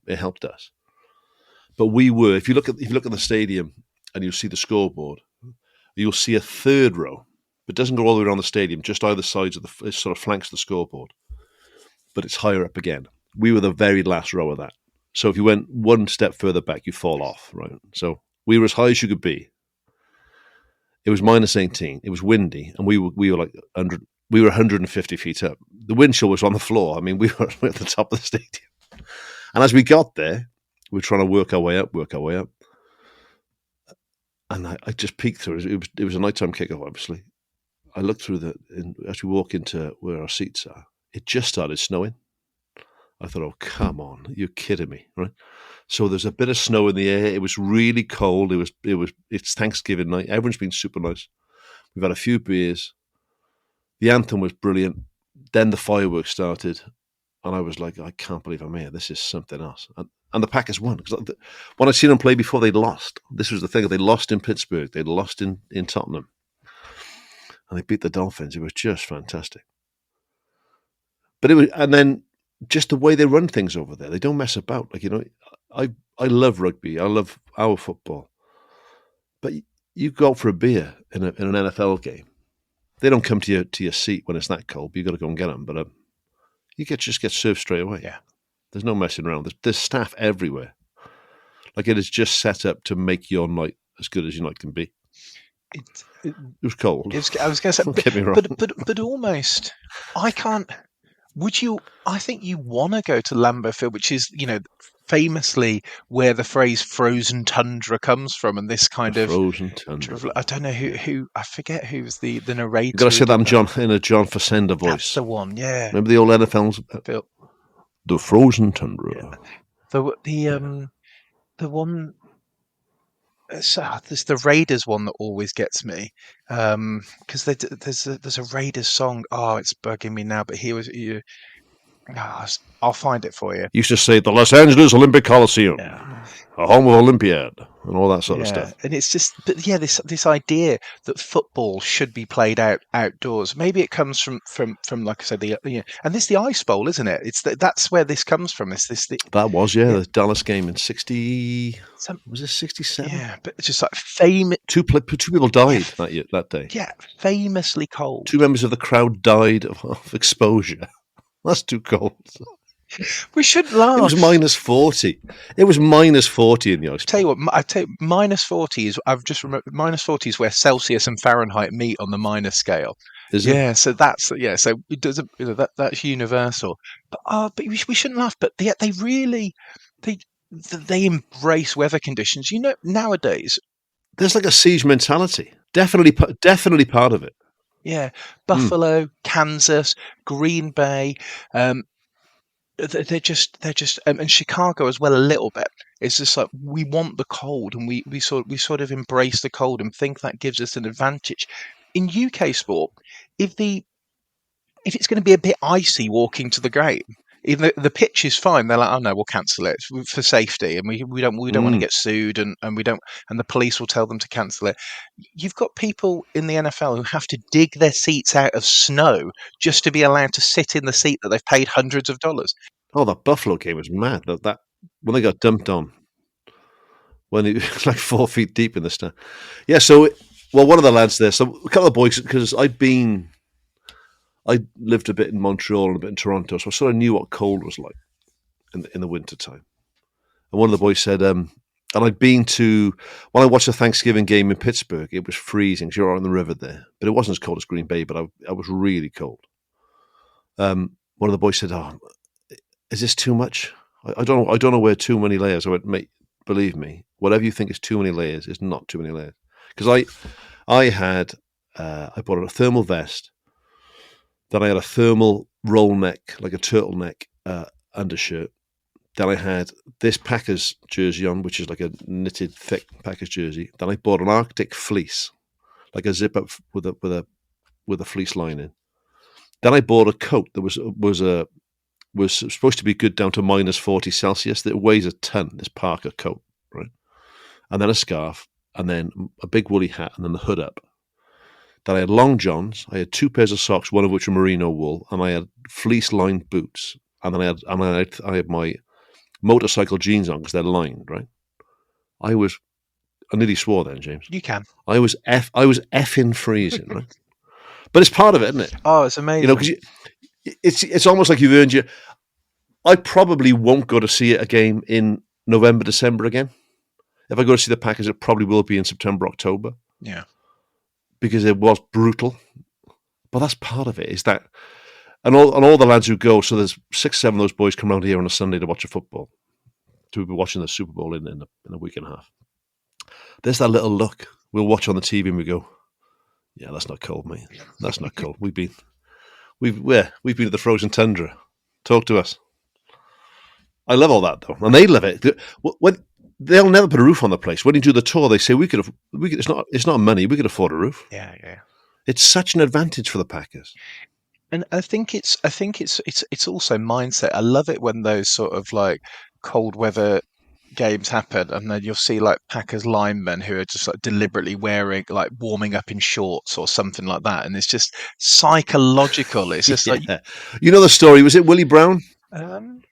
G: it helped us. But we were, if you look at the stadium and you'll see the scoreboard, you'll see a third row, but it doesn't go all the way around the stadium, just either sides of it sort of flanks the scoreboard, but it's higher up again. We were the very last row of that. So if you went one step further back, you fall off, right? So we were as high as you could be. It was -18. It was windy, and we were like 100. We were 150 feet up. The wind chill was on the floor. I mean, we were at the top of the stadium. And as we got there, we were trying to work our way up. And I just peeked through. It was a nighttime kickoff, obviously. I looked through as we walk into where our seats are. It just started snowing. I thought, oh, come on, you're kidding me, right? So there's a bit of snow in the air. It was really cold. It's Thanksgiving night. Everyone's been super nice. We've had a few beers. The anthem was brilliant. Then the fireworks started, and I was like, I can't believe I'm here. This is something else. And the Packers won, because when I'd seen them play before, they'd lost. This was the thing. They lost in Pittsburgh. They'd lost in Tottenham, and they beat the Dolphins. It was just fantastic. But and then just the way they run things over there, they don't mess about. I love rugby. I love our football. But you go out for a beer in an NFL game. They don't come to your seat when it's that cold. But you got to go and get them. But you just get served straight away.
F: Yeah,
G: there's no messing around. There's staff everywhere. Like, it is just set up to make your night as good as your night can be. It was cold.
F: I was going to say,
G: Don't get me wrong.
F: but almost, I can't. Would you? I think you want to go to Lambeau Field, which is, famously where the phrase "frozen tundra" comes from, and this kind of
G: frozen tundra.
F: I don't know who I forget who's the narrator.
G: You've got to say that in a John Facenda voice.
F: That's the one. Yeah.
G: Remember the old NFL's the frozen tundra.
F: Yeah. The one. There's the Raiders one that always gets me, because there's a Raiders song. Oh, it's bugging me now. But I'll find it for you.
G: You used to say the Los Angeles Olympic Coliseum, a home of Olympiad, and all that sort of stuff.
F: And it's just, this idea that football should be played outdoors. Maybe it comes from like I said, and this is the Ice Bowl, isn't it? That's where this comes from.
G: That was the Dallas game in 60. Was it 67?
F: Yeah, but it's just like famous.
G: Two people died that day.
F: Yeah, famously cold.
G: 2 members of the crowd died of exposure. That's too cold.
F: We shouldn't laugh.
G: It was -40. It was -40 in the ice.
F: Tell you what, -40 is. I've just remembered. -40 is where Celsius and Fahrenheit meet on the minus scale.
G: Is it?
F: Yeah. So that's So it doesn't. That's universal. But we shouldn't laugh. But yet they really they embrace weather conditions. Nowadays
G: there's like a siege mentality. Definitely part of it.
F: Yeah, Buffalo, Kansas, Green Bay. They're just and Chicago as well a little bit. It's just like, we want the cold, and we sort of embrace the cold and think that gives us an advantage. In UK sport, if it's going to be a bit icy walking to the game, Even the pitch is fine. They're like, oh no, we'll cancel it for safety, and we don't want to get sued, and we don't, and the police will tell them to cancel it. You've got people in the NFL who have to dig their seats out of snow just to be allowed to sit in the seat that they've paid hundreds of dollars.
G: Oh, that Buffalo game was mad. That when they got dumped on, when it was like 4 feet deep in the stand. Yeah, so one of the lads there, so a couple of boys, because I lived a bit in Montreal and a bit in Toronto, so I sort of knew what cold was like in the winter time. And one of the boys said, and I'd been to, when I watched the Thanksgiving game in Pittsburgh, it was freezing, because you're on the river there, but it wasn't as cold as Green Bay, but I was really cold. One of the boys said, "Oh, is this too much? I don't know where too many layers." I went, "Mate, believe me, whatever you think is too many layers is not too many layers." Because I bought a thermal vest, then I had a thermal roll neck, like a turtleneck undershirt. Then I had this Packers jersey on, which is like a knitted thick Packers jersey. Then I bought an Arctic fleece, like a zip up with a fleece lining. Then I bought a coat that was supposed to be good down to minus 40 Celsius. That weighs a ton. This Parker coat, right? And then a scarf, and then a big woolly hat, and then the hood up. Then I had long johns. I had 2 pairs of socks, one of which were merino wool, and I had fleece-lined boots. And then I had my motorcycle jeans on because they're lined, right? I nearly swore then, James.
F: You can.
G: I was effing freezing, right? But it's part of it, isn't it?
F: Oh, it's amazing.
G: You know, because it's almost like you've earned your. I probably won't go to see it a game in November, December again. If I go to see the Packers, it probably will be in September, October.
F: Yeah,
G: because it was brutal. But that's part of it. Is that, and all the lads who go. So there's 6, 7 of those boys come around here on a Sunday to watch a football. To be watching the Super Bowl in a week and a half. There's that little look. We'll watch on the TV and we go, "Yeah, that's not cold, mate. That's not cold. We've been at the frozen tundra. Talk to us." I love all that though, and they love it. When they'll never put a roof on the place. When you do the tour, they say we could. It's not money. We could afford a roof.
F: Yeah.
G: It's such an advantage for the Packers.
F: And I think it's also mindset. I love it when those sort of like cold weather games happen, and then you'll see like Packers linemen who are just like deliberately warming up in shorts or something like that, and it's just psychological. It's just like,
G: you know the story. Was it Willie Brown?
F: um,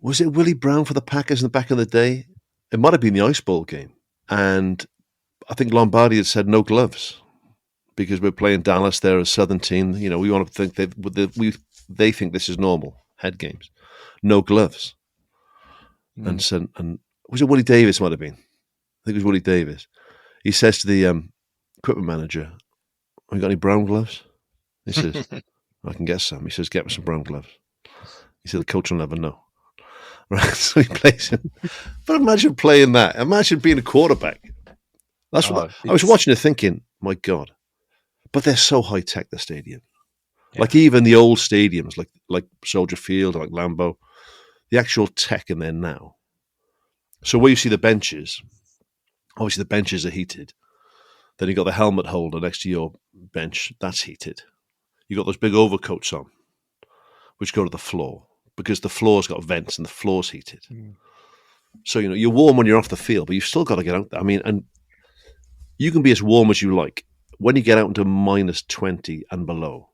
G: Was it Willie Brown for the Packers in the back in the day? It might have been the Ice Bowl game, and I think Lombardi had said no gloves because we're playing Dallas. They're a Southern team. You know, we want to think they think this is normal head games, no gloves. And was it Willie Davis? Might have been. I think it was Willie Davis. He says to the equipment manager, "Have you got any brown gloves?" He says, "I can get some." He says, "Get me some brown gloves." He said, "The coach will never know." Right, so he plays him. But imagine playing that. Imagine being a quarterback. That's what I was watching it thinking, my God. But they're so high tech, the stadium. Yeah. Like even the old stadiums, like Soldier Field, like Lambeau, the actual tech in there now. So where you see the benches, obviously the benches are heated. Then you got the helmet holder next to your bench, that's heated. You got those big overcoats on, which go to the floor because the floor's got vents and the floor's heated. So you're warm when you're off the field, but you've still got to get out there. I mean, and you can be as warm as you like. When you get out into minus 20 and below,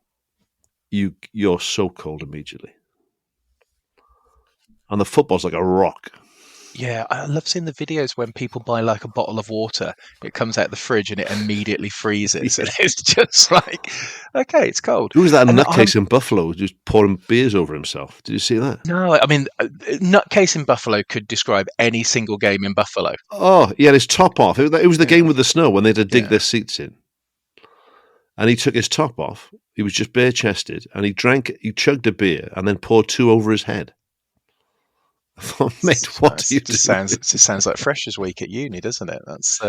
G: you're so cold immediately. And the football's like a rock.
F: Yeah, I love seeing the videos when people buy like a bottle of water. It comes out the fridge and it immediately freezes. And it's just like, okay, it's cold.
G: Who was that nutcase in Buffalo just pouring beers over himself? Did you see that?
F: No, I mean, nutcase in Buffalo could describe any single game in Buffalo.
G: Oh, he had his top off. It was the game with the snow when they had to dig their seats in. And he took his top off. He was just bare-chested. And he chugged a beer and then poured 2 over his head. I thought, mate, what are you doing?
F: It sounds like Freshers Week at uni, doesn't it? That's.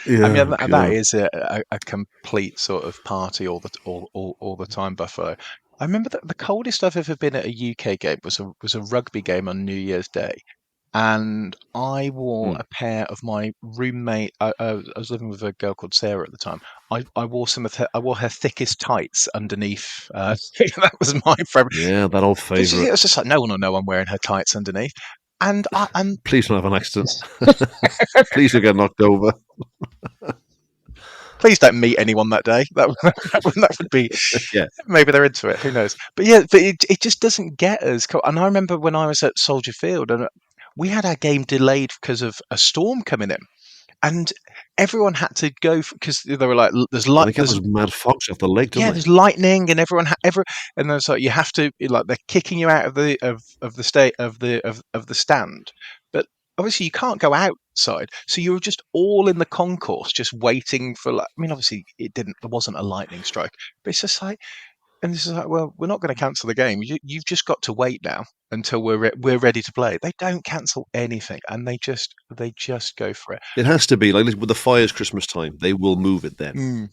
F: Yeah, I mean, that is a complete sort of party all the time. Buffalo. I remember that the coldest I've ever been at a UK game was a rugby game on New Year's Day, and I wore a pair of my roommate. I was living with a girl called Sarah at the time. I wore I wore her thickest tights underneath. That was my favorite.
G: Yeah, that old favourite.
F: It was just like no one will know I'm wearing her tights underneath. And
G: Please don't have an accident. Please don't get knocked over.
F: please don't meet anyone that day. That would be
G: Yeah.
F: maybe they're into it. Who knows? But yeah, but it just doesn't get us. And I remember when I was at Soldier Field, and we had our game delayed because of a storm coming in, and everyone had to go because they were like, "There's
G: I
F: light."
G: think it was Mad Fox off the lake, don't
F: Yeah,
G: they?
F: there's lightning, and and there's like you have to like they're kicking you out of the state of the stand, but obviously you can't go outside, so you were just all in the concourse, just waiting for like. I mean, obviously there wasn't a lightning strike, but it's just like, and this is like, well, we're not going to cancel the game. You've just got to wait now until we're ready to play. They don't cancel anything, and they just go for it.
G: It has to be like with the fires Christmas time. They will move it then.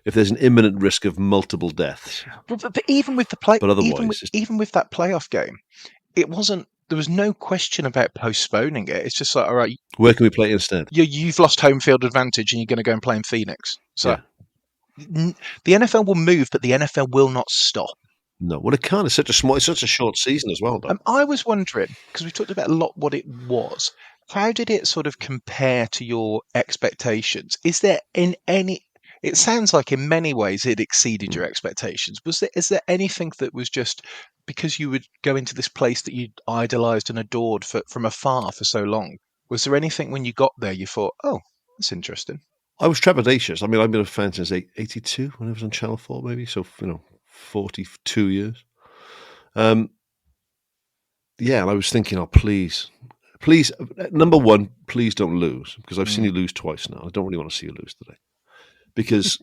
G: If there's an imminent risk of multiple deaths.
F: But even with the play,
G: But otherwise,
F: even with that playoff game, it wasn't. There was no question about postponing it. It's just like, all right,
G: where can we play it instead?
F: you've lost home field advantage, and you're going to go and play in Phoenix. So the NFL will move, but the NFL will not stop.
G: No, well, it can't. It's such a short season as well.
F: I was wondering because we talked about a lot what it was. How did it sort of compare to your expectations? Is there in any? It sounds like in many ways it exceeded your expectations. Is there anything that was just because you would go into this place that you idolized and adored from afar for so long? Was there anything when you got there you thought, oh, that's interesting?
G: I was trepidatious. I mean, I've been a fan since 82 when I was on Channel 4, maybe. So, 42 years. Yeah, and I was thinking, oh, please, number one, please don't lose, because I've seen you lose twice now. I don't really want to see you lose today. Because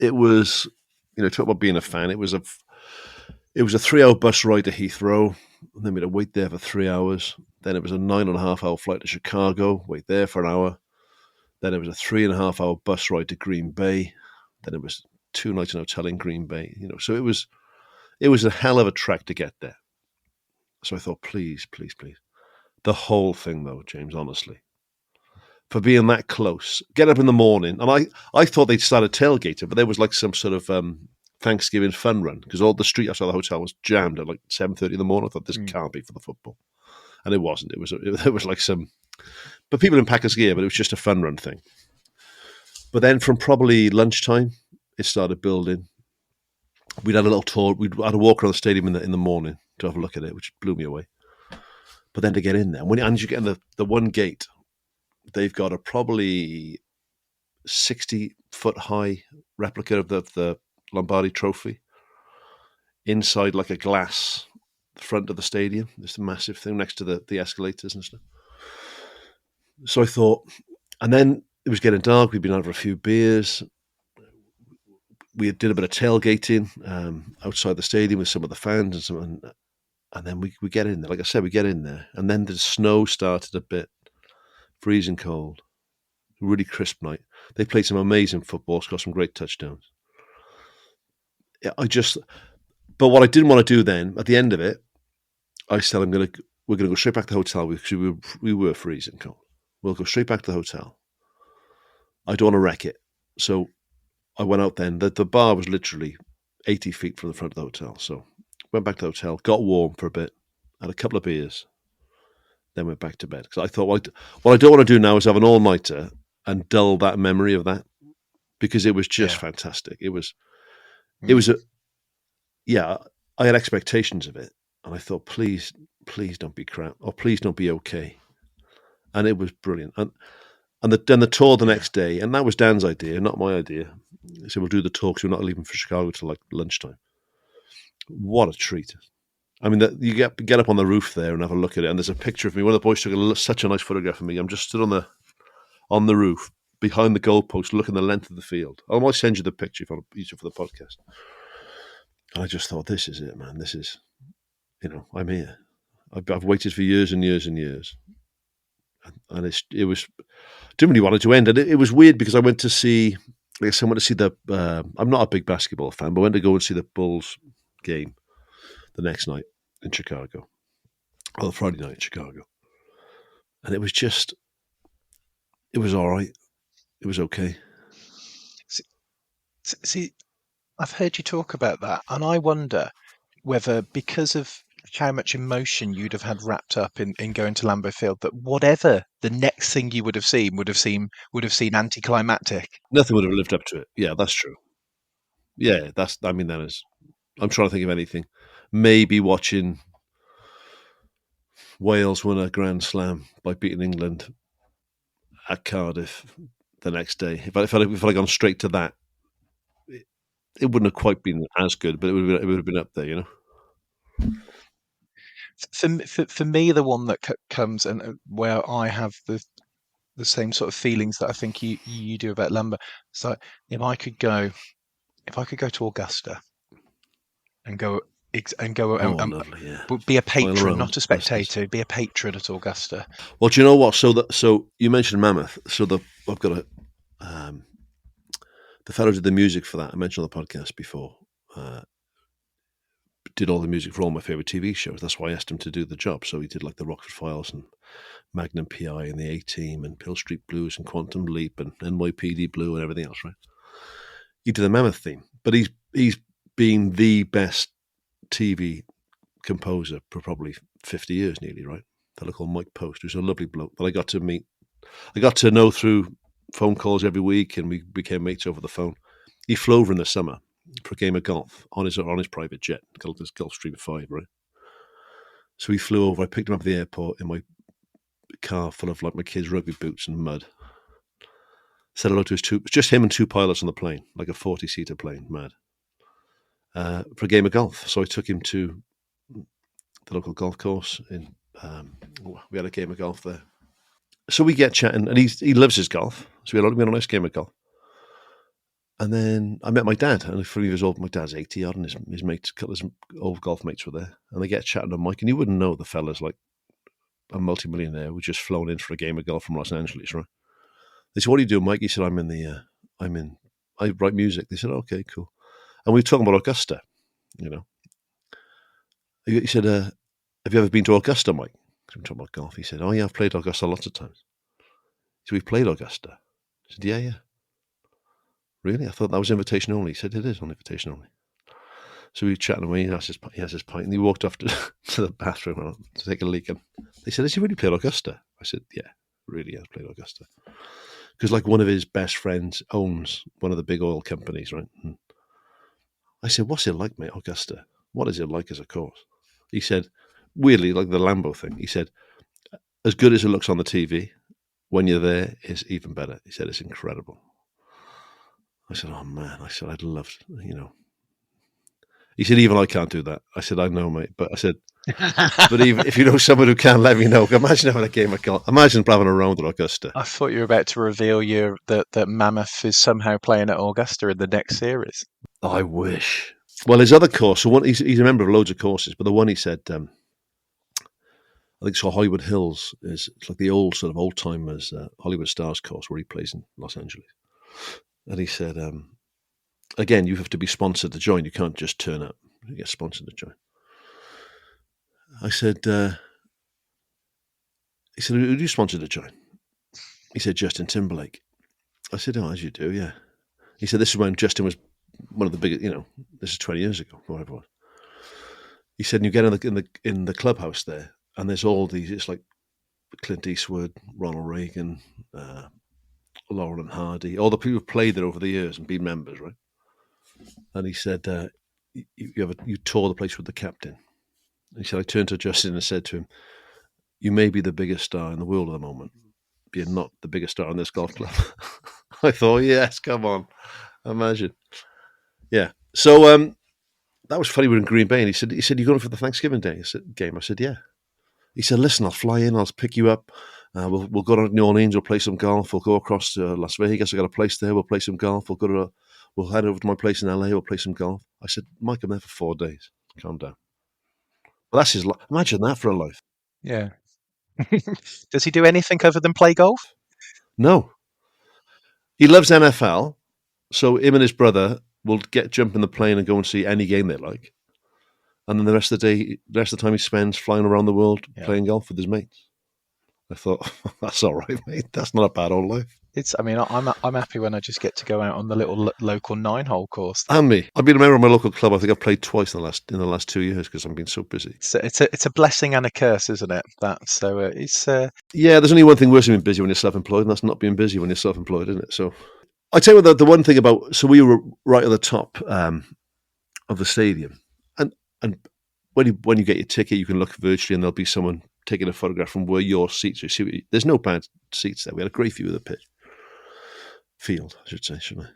G: it was, talk about being a fan. It was a 3-hour bus ride to Heathrow, and then we had to wait there for 3 hours. Then it was a 9.5-hour flight to Chicago, wait there for an hour. Then it was a 3.5-hour bus ride to Green Bay. Then it was 2 nights in a hotel in Green Bay. So it was a hell of a trek to get there. So I thought, please, please, please. The whole thing, though, James, honestly. For being that close. Get up in the morning. And I thought they'd started tailgating, but there was like some sort of Thanksgiving fun run because all the street outside the hotel was jammed at like 7:30 in the morning. I thought this can't be for the football. And it wasn't. It was like some... But people in Packers gear, but it was just a fun run thing. But then from probably lunchtime, it started building. We'd had a little tour. We'd had a walk around the stadium in the morning to have a look at it, which blew me away. But then to get in there, and you get in the one gate, they've got a probably 60-foot high replica of the Lombardi Trophy inside like a glass front of the stadium. This massive thing next to the escalators and stuff. So I thought, and then it was getting dark. We'd been out for a few beers. We did a bit of tailgating outside the stadium with some of the fans and then we get in there. Like I said, we get in there, and then the snow started a bit, freezing cold, really crisp night. They played some amazing football, scored some great touchdowns. But what I didn't want to do then, at the end of it, I said, we're going to go straight back to the hotel because we were freezing cold. We'll go straight back to the hotel. I don't want to wreck it. So I went out then. The bar was literally 80 feet from the front of the hotel. So went back to the hotel, got warm for a bit, had a couple of beers, then went back to bed. Because I thought, what I don't want to do now is have an all-nighter and dull that memory of that, because it was just fantastic. I had expectations of it, and I thought, please don't be crap, or please don't be okay. And it was brilliant. And then the tour the next day, and that was Dan's idea, not my idea. He said, we'll do the tour because we're not leaving for Chicago till like lunchtime. What a treat. I mean, you get up on the roof there and have a look at it, and there's a picture of me. One of the boys took such a nice photograph of me. I'm just stood on the roof behind the goalpost looking the length of the field. I might send you the picture for the podcast. And I just thought, this is it, man. This is, I'm here. I've waited for years and years and years. And it was, didn't really want it to end. And it was weird because I went to see, I'm not a big basketball fan, but I went to go and see the Bulls game the next night in Chicago, or the Friday night in Chicago. And it was all right. It was okay.
F: See, I've heard you talk about that, and I wonder whether because of how much emotion you'd have had wrapped up in going to Lambeau Field, that whatever the next thing you would have seen anticlimactic.
G: Nothing would have lived up to it. Yeah, that's true. Yeah, that is. I'm trying to think of anything. Maybe watching Wales win a Grand Slam by beating England at Cardiff the next day. If I'd gone straight to that, it wouldn't have quite been as good, but it would have been up there, you know.
F: For me, the one that comes and where I have the same sort of feelings that I think you do about Lambeau. So if I could go to Augusta and go
G: Lovely, yeah.
F: be a patron,
G: around,
F: not a spectator, be a patron at Augusta.
G: Well, do you know what? So you mentioned Mammoth. So I've got the fellow did the music for that. I mentioned on the podcast before. Did all the music for all my favorite TV shows. That's why I asked him to do the job. So he did like the Rockford Files and Magnum PI and the A-Team and Pill Street Blues and Quantum Leap and NYPD Blue and everything else, right? He did the Mammoth theme, but he's been the best TV composer for probably 50 years nearly, right? A fellow called Mike Post, who's a lovely bloke that I got to meet. I got to know through phone calls every week, and we became mates over the phone. He flew over in the summer for a game of golf on his private jet, called this Gulfstream 5, right? So he flew over. I picked him up at the airport in my car full of like my kids' rugby boots and mud. Said hello to just him and two pilots on the plane, like a 40-seater plane, mad. For a game of golf. So I took him to the local golf course. We had a game of golf there. So we get chatting, and he loves his golf. So we had a nice game of golf. And then I met my dad, and 3 years old. My dad's 80 odd, and his mates, a couple of his old golf mates were there. And they get chatting to Mike, and you wouldn't know the fella's like a multimillionaire who's just flown in for a game of golf from Los Angeles, right? They said, "What do you do, Mike?" He said, I write music. They said, "Okay, cool." And we were talking about Augusta, you know. He said, "Have you ever been to Augusta, Mike?" We were talking about golf. He said, "Oh yeah, I've played Augusta lots of times." So we've played Augusta. I said, "Yeah. Really? I thought that was invitation only." He said, "It is on invitation only." So we were chatting away. He has his pint, and he walked off to the bathroom to take a leak. And they said, "Has he really played Augusta?" I said, "Yeah, really has played Augusta." Because like one of his best friends owns one of the big oil companies, right? And I said, "What's it like, mate, Augusta? What is it like as a course?" He said, weirdly, like the Lambeau thing, he said, as good as it looks on the TV, when you're there, it's even better. He said, "It's incredible." I said, "Oh man," I said, "I'd love, you know." He said, "Even I can't do that." I said, "I know, mate." But I said, "But even if you know someone who can, let me know." Imagine having a game of golf. Imagine having a round at Augusta.
F: I thought you were about to reveal that Mammoth is somehow playing at Augusta in the next series.
G: I wish. Well, his other course, so he's a member of loads of courses, but the one he said, I think it's called Hollywood Hills. It's like the old sort of old timers Hollywood Stars course where he plays in Los Angeles. And he said, again, you have to be sponsored to join. You can't just turn up. You get sponsored to join. I said, he said, "Who do you sponsor to join?" He said, "Justin Timberlake." I said, "Oh, as you do, yeah." He said, "This is when Justin was one of the biggest, this is 20 years ago, whatever it was." He said, "And you get in the clubhouse there, and there's all these, it's like Clint Eastwood, Ronald Reagan, Laurel and Hardy, all the people who've played there over the years and been members, right?" And he said, you tour the place with the captain. He said, "I turned to Justin and said to him, you may be the biggest star in the world at the moment, but you're not the biggest star in this golf club." I thought, yes, come on. Imagine. Yeah. So that was funny. We were in Green Bay, and he said, "You going for the Thanksgiving Day game?" I said, "Yeah." He said, "Listen, I'll fly in, I'll pick you up. We'll go to New Orleans, we'll play some golf. We'll go across to Las Vegas. I got a place there. We'll play some golf. We'll head over to my place in LA. We'll play some golf." I said, "Mike, I'm there for 4 days. Calm down." Well, that's his life. Imagine that for a life.
F: Yeah. Does he do anything other than play golf?
G: No. He loves NFL. So him and his brother will jump in the plane and go and see any game they like. And then the rest of the time he spends flying around the world playing golf with his mates. I thought, that's all right, mate. That's not a bad old life.
F: I'm happy when I just get to go out on the little local 9-hole course.
G: And me. I've been a member of my local club. I think I've played twice in the last 2 years because I've been so busy.
F: It's a blessing and a curse, isn't it?
G: Yeah, there's only one thing worse than being busy when you're self-employed, and that's not being busy when you're self-employed, isn't it? So I tell you what, the one thing about, so we were right at the top of the stadium, and when you get your ticket, you can look virtually, and there'll be someone taking a photograph from where your seats are. There's no bad seats there. We had a great view of the pitch. Field, I should say, shouldn't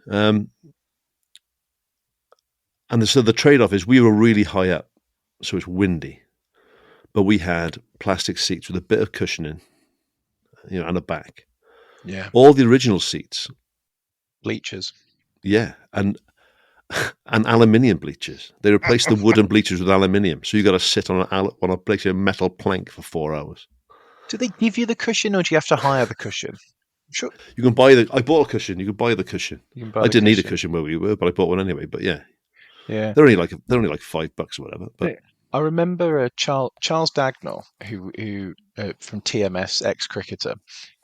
G: I? So the trade-off is we were really high up, so it's windy, but we had plastic seats with a bit of cushioning, and a back.
F: Yeah.
G: All the original seats,
F: Bleachers.
G: yeah, and aluminium bleachers. They replaced the wooden bleachers with aluminium, so you got to sit on a metal plank for 4 hours.
F: Do they give you the cushion, or do you have to hire the cushion? Sure.
G: You can buy I bought a cushion. You can buy the cushion. I didn't need a cushion where we were, but I bought one anyway. But yeah. They're only like $5 or whatever. But
F: I remember Charles Dagnall, who from TMS, ex-cricketer,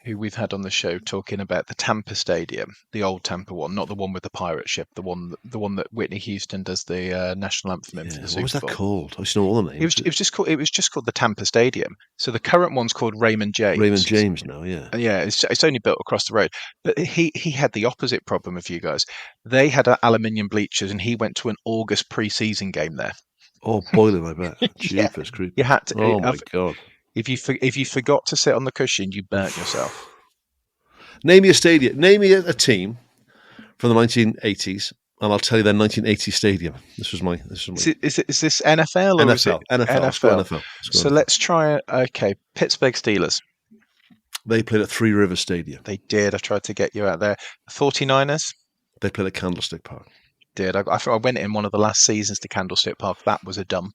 F: who we've had on the show, talking about the Tampa Stadium, the old Tampa one, not the one with the pirate ship, the one that Whitney Houston does the national anthem in for the Super Bowl.
G: What was that called? I just know all the names.
F: It was just called the Tampa Stadium. So the current one's called Raymond James.
G: Raymond James now, yeah.
F: Yeah, it's only built across the road. But he had the opposite problem of you guys. They had aluminium bleachers, and he went to an August pre-season game there.
G: Oh, boiling, I bet.
F: Yeah.
G: Jeepers creepers.
F: You had to.
G: Oh my God.
F: If you forgot to sit on the cushion, you burnt yourself.
G: Name me a stadium. Name me a team from the 1980s, and I'll tell you their 1980 stadium. This was my.
F: Is this NFL or
G: NFL? NFL.
F: So let's try it. Okay, Pittsburgh Steelers.
G: They played at Three Rivers Stadium.
F: They did. I tried to get you out there. 49ers.
G: They played at Candlestick Park.
F: Did I went in one of the last seasons to Candlestick Park. That was a dump.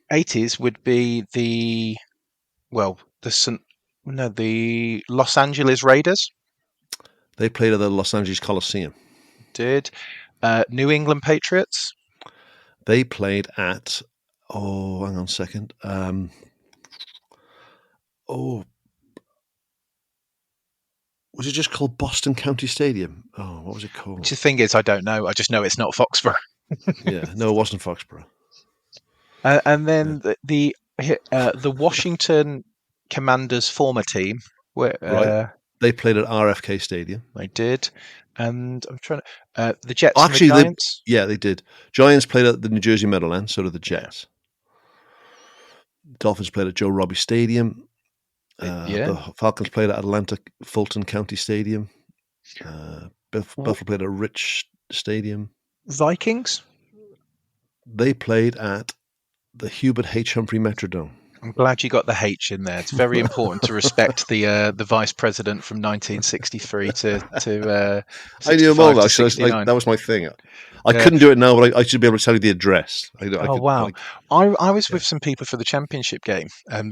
F: 80s would be the Los Angeles Raiders.
G: They played at the Los Angeles Coliseum.
F: Did New England Patriots?
G: They played at hang on a second. Was it just called Boston County Stadium? Oh, what was it called?
F: The thing is, I don't know. I just know it's not Foxborough.
G: Yeah, no, it wasn't Foxborough.
F: And then the Washington Commanders former team,
G: right. They played at RFK Stadium.
F: They did, and I'm trying to the Jets.
G: Actually,
F: and the Giants.
G: They did. Giants played at the New Jersey Meadowlands. So did the Jets. Yeah. Dolphins played at Joe Robbie Stadium. The Falcons played at Atlanta Fulton County Stadium. Buffalo played at Rich Stadium.
F: Vikings.
G: They played at the Hubert H. Humphrey Metrodome.
F: I'm glad you got the H in there. It's very important to respect the vice president from 1963 to
G: I knew them all. Actually, that was my thing. I couldn't do it now, but I should be able to tell you the address.
F: Wow! I was with some people for the championship game, and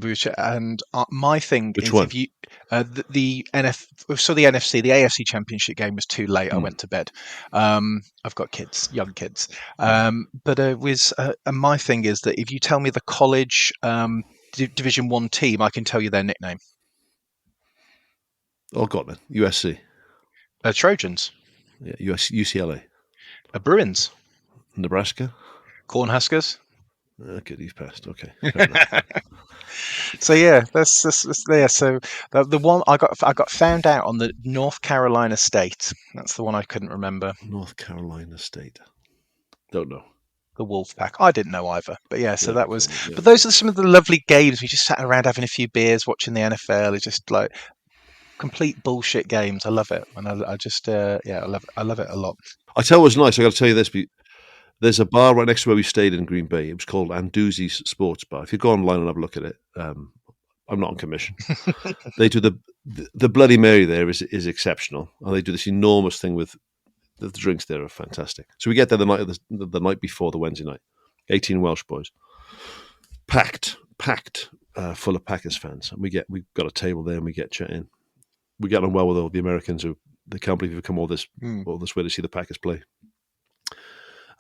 F: my thing
G: Which
F: is
G: one?
F: If you the NFC, the AFC championship game was too late. I went to bed. I've got kids, young kids, but it was. And my thing is that if you tell me the college Division 1 team, I can tell you their nickname.
G: Oh, got it. USC.
F: Trojans.
G: Yeah, UCLA.
F: Bruins.
G: Nebraska.
F: Cornhuskers.
G: Okay, you've passed. Okay.
F: So yeah, that's there. So the one I got found out on the North Carolina State. That's the one I couldn't remember.
G: North Carolina State. Don't know.
F: The Wolfpack. I didn't know either. But yeah, so that was. Yeah. But those are some of the lovely games. We just sat around having a few beers, watching the NFL. It's just like complete bullshit games. I love it, and I just I love it a lot.
G: I tell you what's nice. I got to tell you this. There's a bar right next to where we stayed in Green Bay. It was called Anduzzi's Sports Bar. If you go online and have a look at it, I'm not on commission. They do the Bloody Mary there is exceptional, and they do this enormous thing with the drinks. There are fantastic. So we get there the night before the Wednesday night. 18 Welsh boys, packed, full of Packers fans, and we've got a table there, and we get chatting. We get on well with all the Americans who they can't believe we've come all this way to see the Packers play.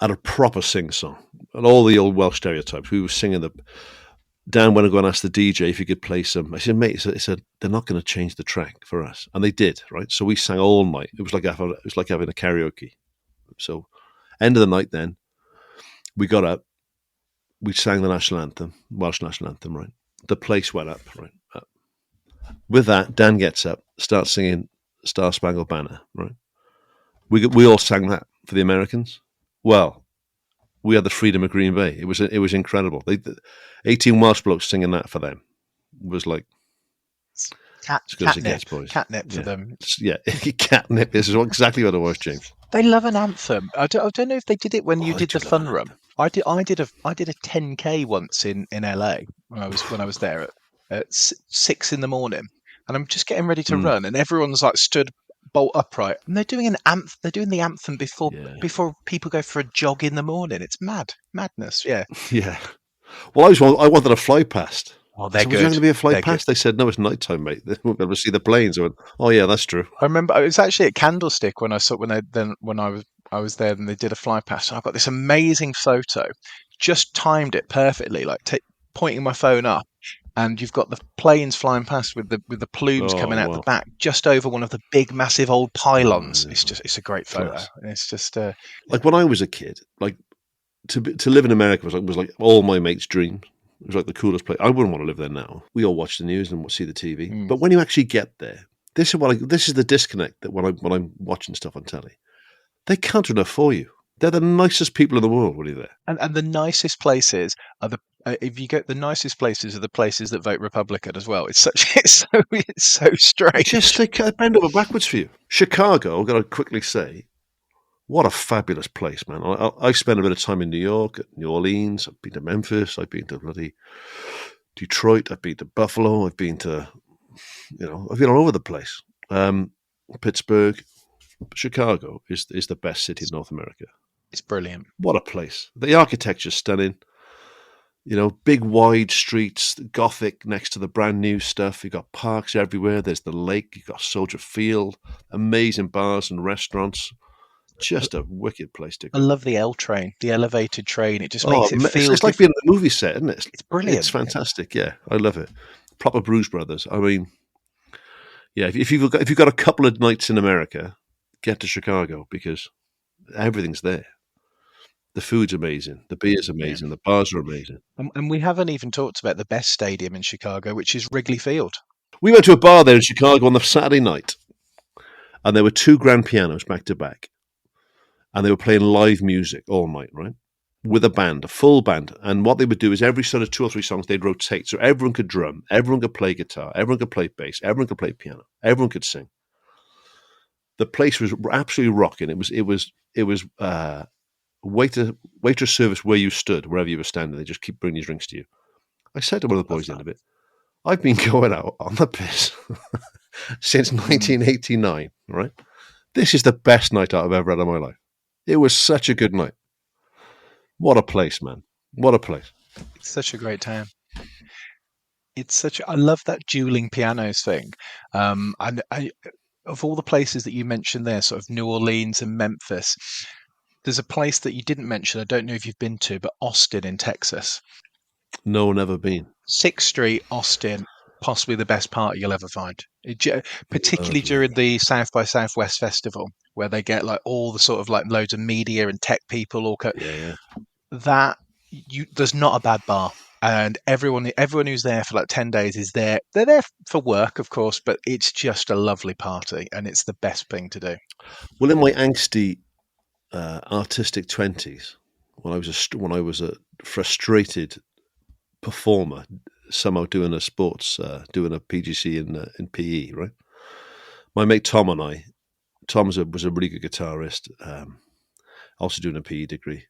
G: And a proper sing song and all the old Welsh stereotypes. We were singing Dan went to go and ask the DJ if he could play some. I said, mate, he said they're not going to change the track for us, and they did, right? So we sang all night. It was like having a karaoke. So, end of the night, then we got up, we sang the national anthem, Welsh national anthem, right? The place went up, right? With that, Dan gets up, starts singing Star Spangled Banner, right? We all sang that for the Americans. Well, we had the freedom of Green Bay. It was incredible. 18 Welsh blokes singing that for them was like as good as it gets, boys.
F: Catnip for them.
G: Yeah, catnip. This is exactly what it was, James.
F: They love an anthem. I don't know if they did it when you did the fun run. I did a 10K once in LA when I was there at 6 in the morning, and I'm just getting ready to run, and everyone's like stood bolt upright, and they're doing an anthem. They're doing the anthem before people go for a jog in the morning. It's madness. Yeah.
G: Yeah. Well, I wanted a fly past.
F: Oh, they're
G: good.
F: Was
G: there going to be a fly
F: They're
G: past?
F: good.
G: They said no, it's nighttime, mate. They won't be able to see the planes. I went, oh yeah, that's true.
F: I remember it was actually at Candlestick when I was there, and they did a fly past, and I got this amazing photo. Just timed it perfectly, like pointing my phone up, and you've got the planes flying past with the plumes coming out the back, just over one of the big, massive old pylons. It's a great photo. Class. It's just
G: like when I was a kid, like to live in America was like all my mates' dreams. It was like the coolest place. I wouldn't want to live there now. We all watch the news and see the TV, but when you actually get there, this is the disconnect that when I'm watching stuff on telly, they can't do enough for you. They're the nicest people in the world when you're there.
F: And the nicest places are the nicest places are the places that vote Republican as well. It's so strange.
G: Just they bend over backwards for you. Chicago, I've got to quickly say, what a fabulous place, man. I spent a bit of time in New York, New Orleans. I've been to Memphis. I've been to bloody Detroit. I've been to Buffalo. I've been all over the place. Pittsburgh. Chicago is the best city in North America.
F: It's brilliant.
G: What a place. The architecture's stunning. Big wide streets, Gothic next to the brand new stuff. You've got parks everywhere. There's the lake. You've got Soldier Field. Amazing bars and restaurants. Just a wicked place to go.
F: I love the L train, the elevated train. It just makes it feel.
G: It's like being in a movie set, isn't it?
F: It's brilliant.
G: It's fantastic. Yeah, I love it. Proper Blues Brothers. I mean, yeah. If you've got a couple of nights in America, get to Chicago because everything's there. The food's amazing. The beer's amazing. The bars are amazing.
F: And we haven't even talked about the best stadium in Chicago, which is Wrigley Field.
G: We went to a bar there in Chicago on the Saturday night, and there were 2 grand pianos back to back. And they were playing live music all night, right? With a band, a full band. And what they would do is every sort of 2 or 3 songs, they'd rotate. So everyone could drum, everyone could play guitar, everyone could play bass, everyone could play piano, everyone could sing. The place was absolutely rocking. It was waiter service where you stood, wherever you were standing. They just keep bringing these drinks to you. I said to one of the boys in a bit, I've been going out on the piss since 1989, right? This is the best night out I've ever had in my life. It was such a good night. What a place, man. What a place.
F: It's such a great town. I love that dueling pianos thing. And of all the places that you mentioned there, sort of New Orleans and Memphis, there's a place that you didn't mention. I don't know if you've been to, but Austin in Texas.
G: No, never been.
F: 6th Street, Austin, possibly the best party you'll ever find. Particularly during the South by Southwest Festival, where they get like all the sort of like loads of media and tech people all there's not a bad bar, and everyone who's there for like 10 days is there. They're there for work, of course, but it's just a lovely party, and it's the best thing to do.
G: Well, in my angsty artistic 20s, when I was a frustrated performer, somehow doing a sports, doing a PGC in PE, right? My mate Tom and I, Tom was a really good guitarist, also doing a PE degree,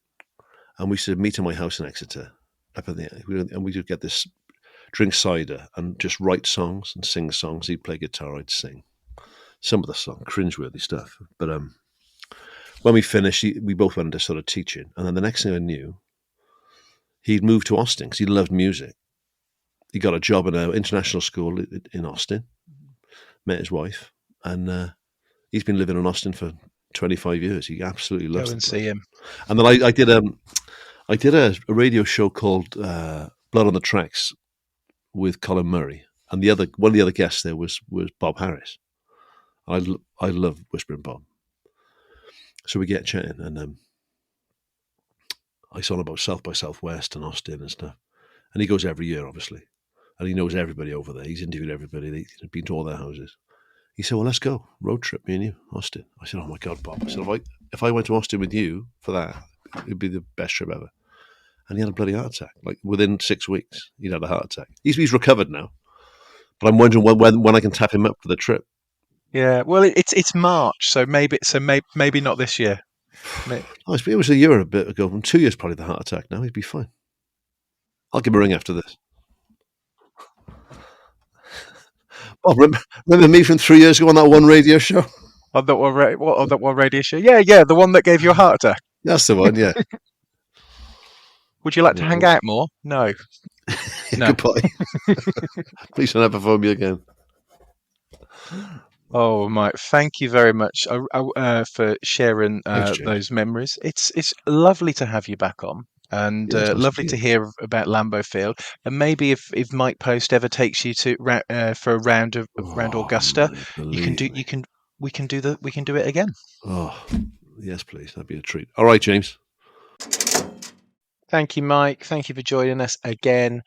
G: and we used to meet in my house in Exeter, and we would get this, drink cider and just write songs and sing songs. He'd play guitar, I'd sing some of the song, cringeworthy stuff. But when we finished, we both went into sort of teaching, and then the next thing I knew, he'd moved to Austin because he loved music. He got a job in an international school in Austin, met his wife, and he's been living in Austin for 25 years. He absolutely loves it.
F: Go and see him.
G: And then I did a radio show called Blood on the Tracks with Colin Murray, and one of the other guests there was Bob Harris. I love Whispering Bob. So we get chatting, and I saw about South by Southwest and Austin and stuff. And he goes every year, obviously, and he knows everybody over there. He's interviewed everybody. He's been to all their houses. He said, "Well, let's go road trip, me and you, Austin." I said, "Oh my God, Bob!" I said, "If I went to Austin with you for that, it'd be the best trip ever." And he had a bloody heart attack. Like within 6 weeks, he'd had a heart attack. He's recovered now, but I'm wondering when I can tap him up for the trip.
F: Yeah, well, it's March, so maybe not this year.
G: Oh, it was a year and a bit ago. 2 years probably the heart attack. Now he'd be fine. I'll give him a ring after this. Oh, remember me from 3 years ago on that one radio show?
F: On that one radio show? Yeah, the one that gave you a heart attack.
G: That's the one, yeah.
F: Would you like to hang out more? No. No.
G: Goodbye. Please don't ever phone me again.
F: Oh, Mike, thank you very much for sharing those memories. It's lovely to have you back on, and lovely to hear about Lambeau Field. And maybe if Mike Post ever takes you to for a round around Augusta, we can do it again.
G: Oh, yes, please. That'd be a treat. All right, James.
F: Thank you, Mike. Thank you for joining us again.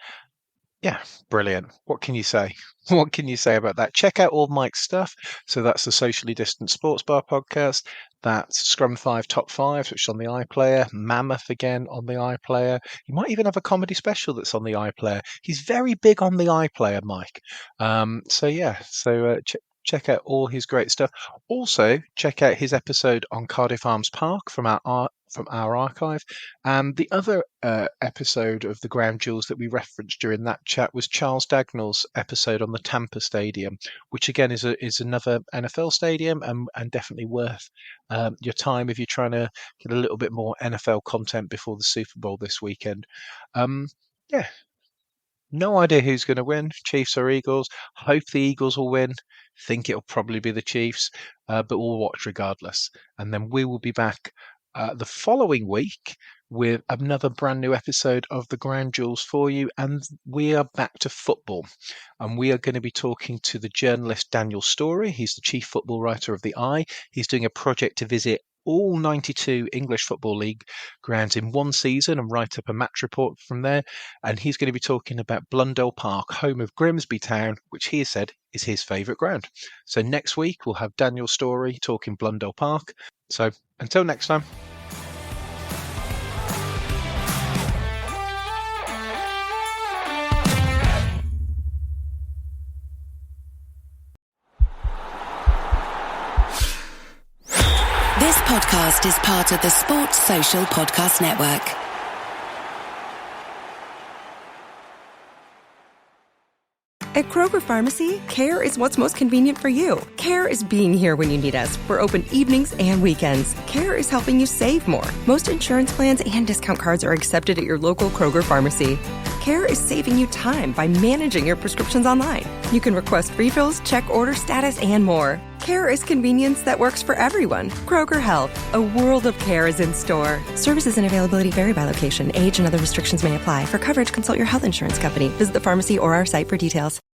F: Yeah, brilliant. What can you say? What can you say about that? Check out all Mike's stuff. So that's the Socially Distant Sports Bar podcast. That's Scrum 5 Top 5, which is on the iPlayer. Mammoth again on the iPlayer. You might even have a comedy special that's on the iPlayer. He's very big on the iPlayer, Mike. Check out all his great stuff. Also, check out his episode on Cardiff Arms Park from our archive. And the other episode of the Ground Jewels that we referenced during that chat was Charles Dagnall's episode on the Tampa Stadium, which again is another NFL stadium and definitely worth your time if you're trying to get a little bit more NFL content before the Super Bowl this weekend. No idea who's going to win, Chiefs or Eagles. Hope the Eagles will win. Think it'll probably be the Chiefs, but we'll watch regardless. And then we will be back the following week with another brand new episode of the Ground Jewels for you. And we are back to football. And we are going to be talking to the journalist Daniel Story. He's the chief football writer of The Eye. He's doing a project to visit all 92 English Football League grounds in one season and write up a match report from there. And he's going to be talking about Blundell Park, home of Grimsby Town, which he has said is his favourite ground. So next week we'll have Daniel Story talking Blundell Park. So until next time.
H: This podcast is part of the Sports Social Podcast Network.
I: At Kroger Pharmacy, care is what's most convenient for you. Care is being here when you need us. We're open evenings and weekends. Care is helping you save more. Most insurance plans and discount cards are accepted at your local Kroger Pharmacy. Care is saving you time by managing your prescriptions online. You can request refills, check order status, and more. Care is convenience that works for everyone. Kroger Health, a world of care is in store. Services and availability vary by location. Age and other restrictions may apply. For coverage, consult your health insurance company. Visit the pharmacy or our site for details.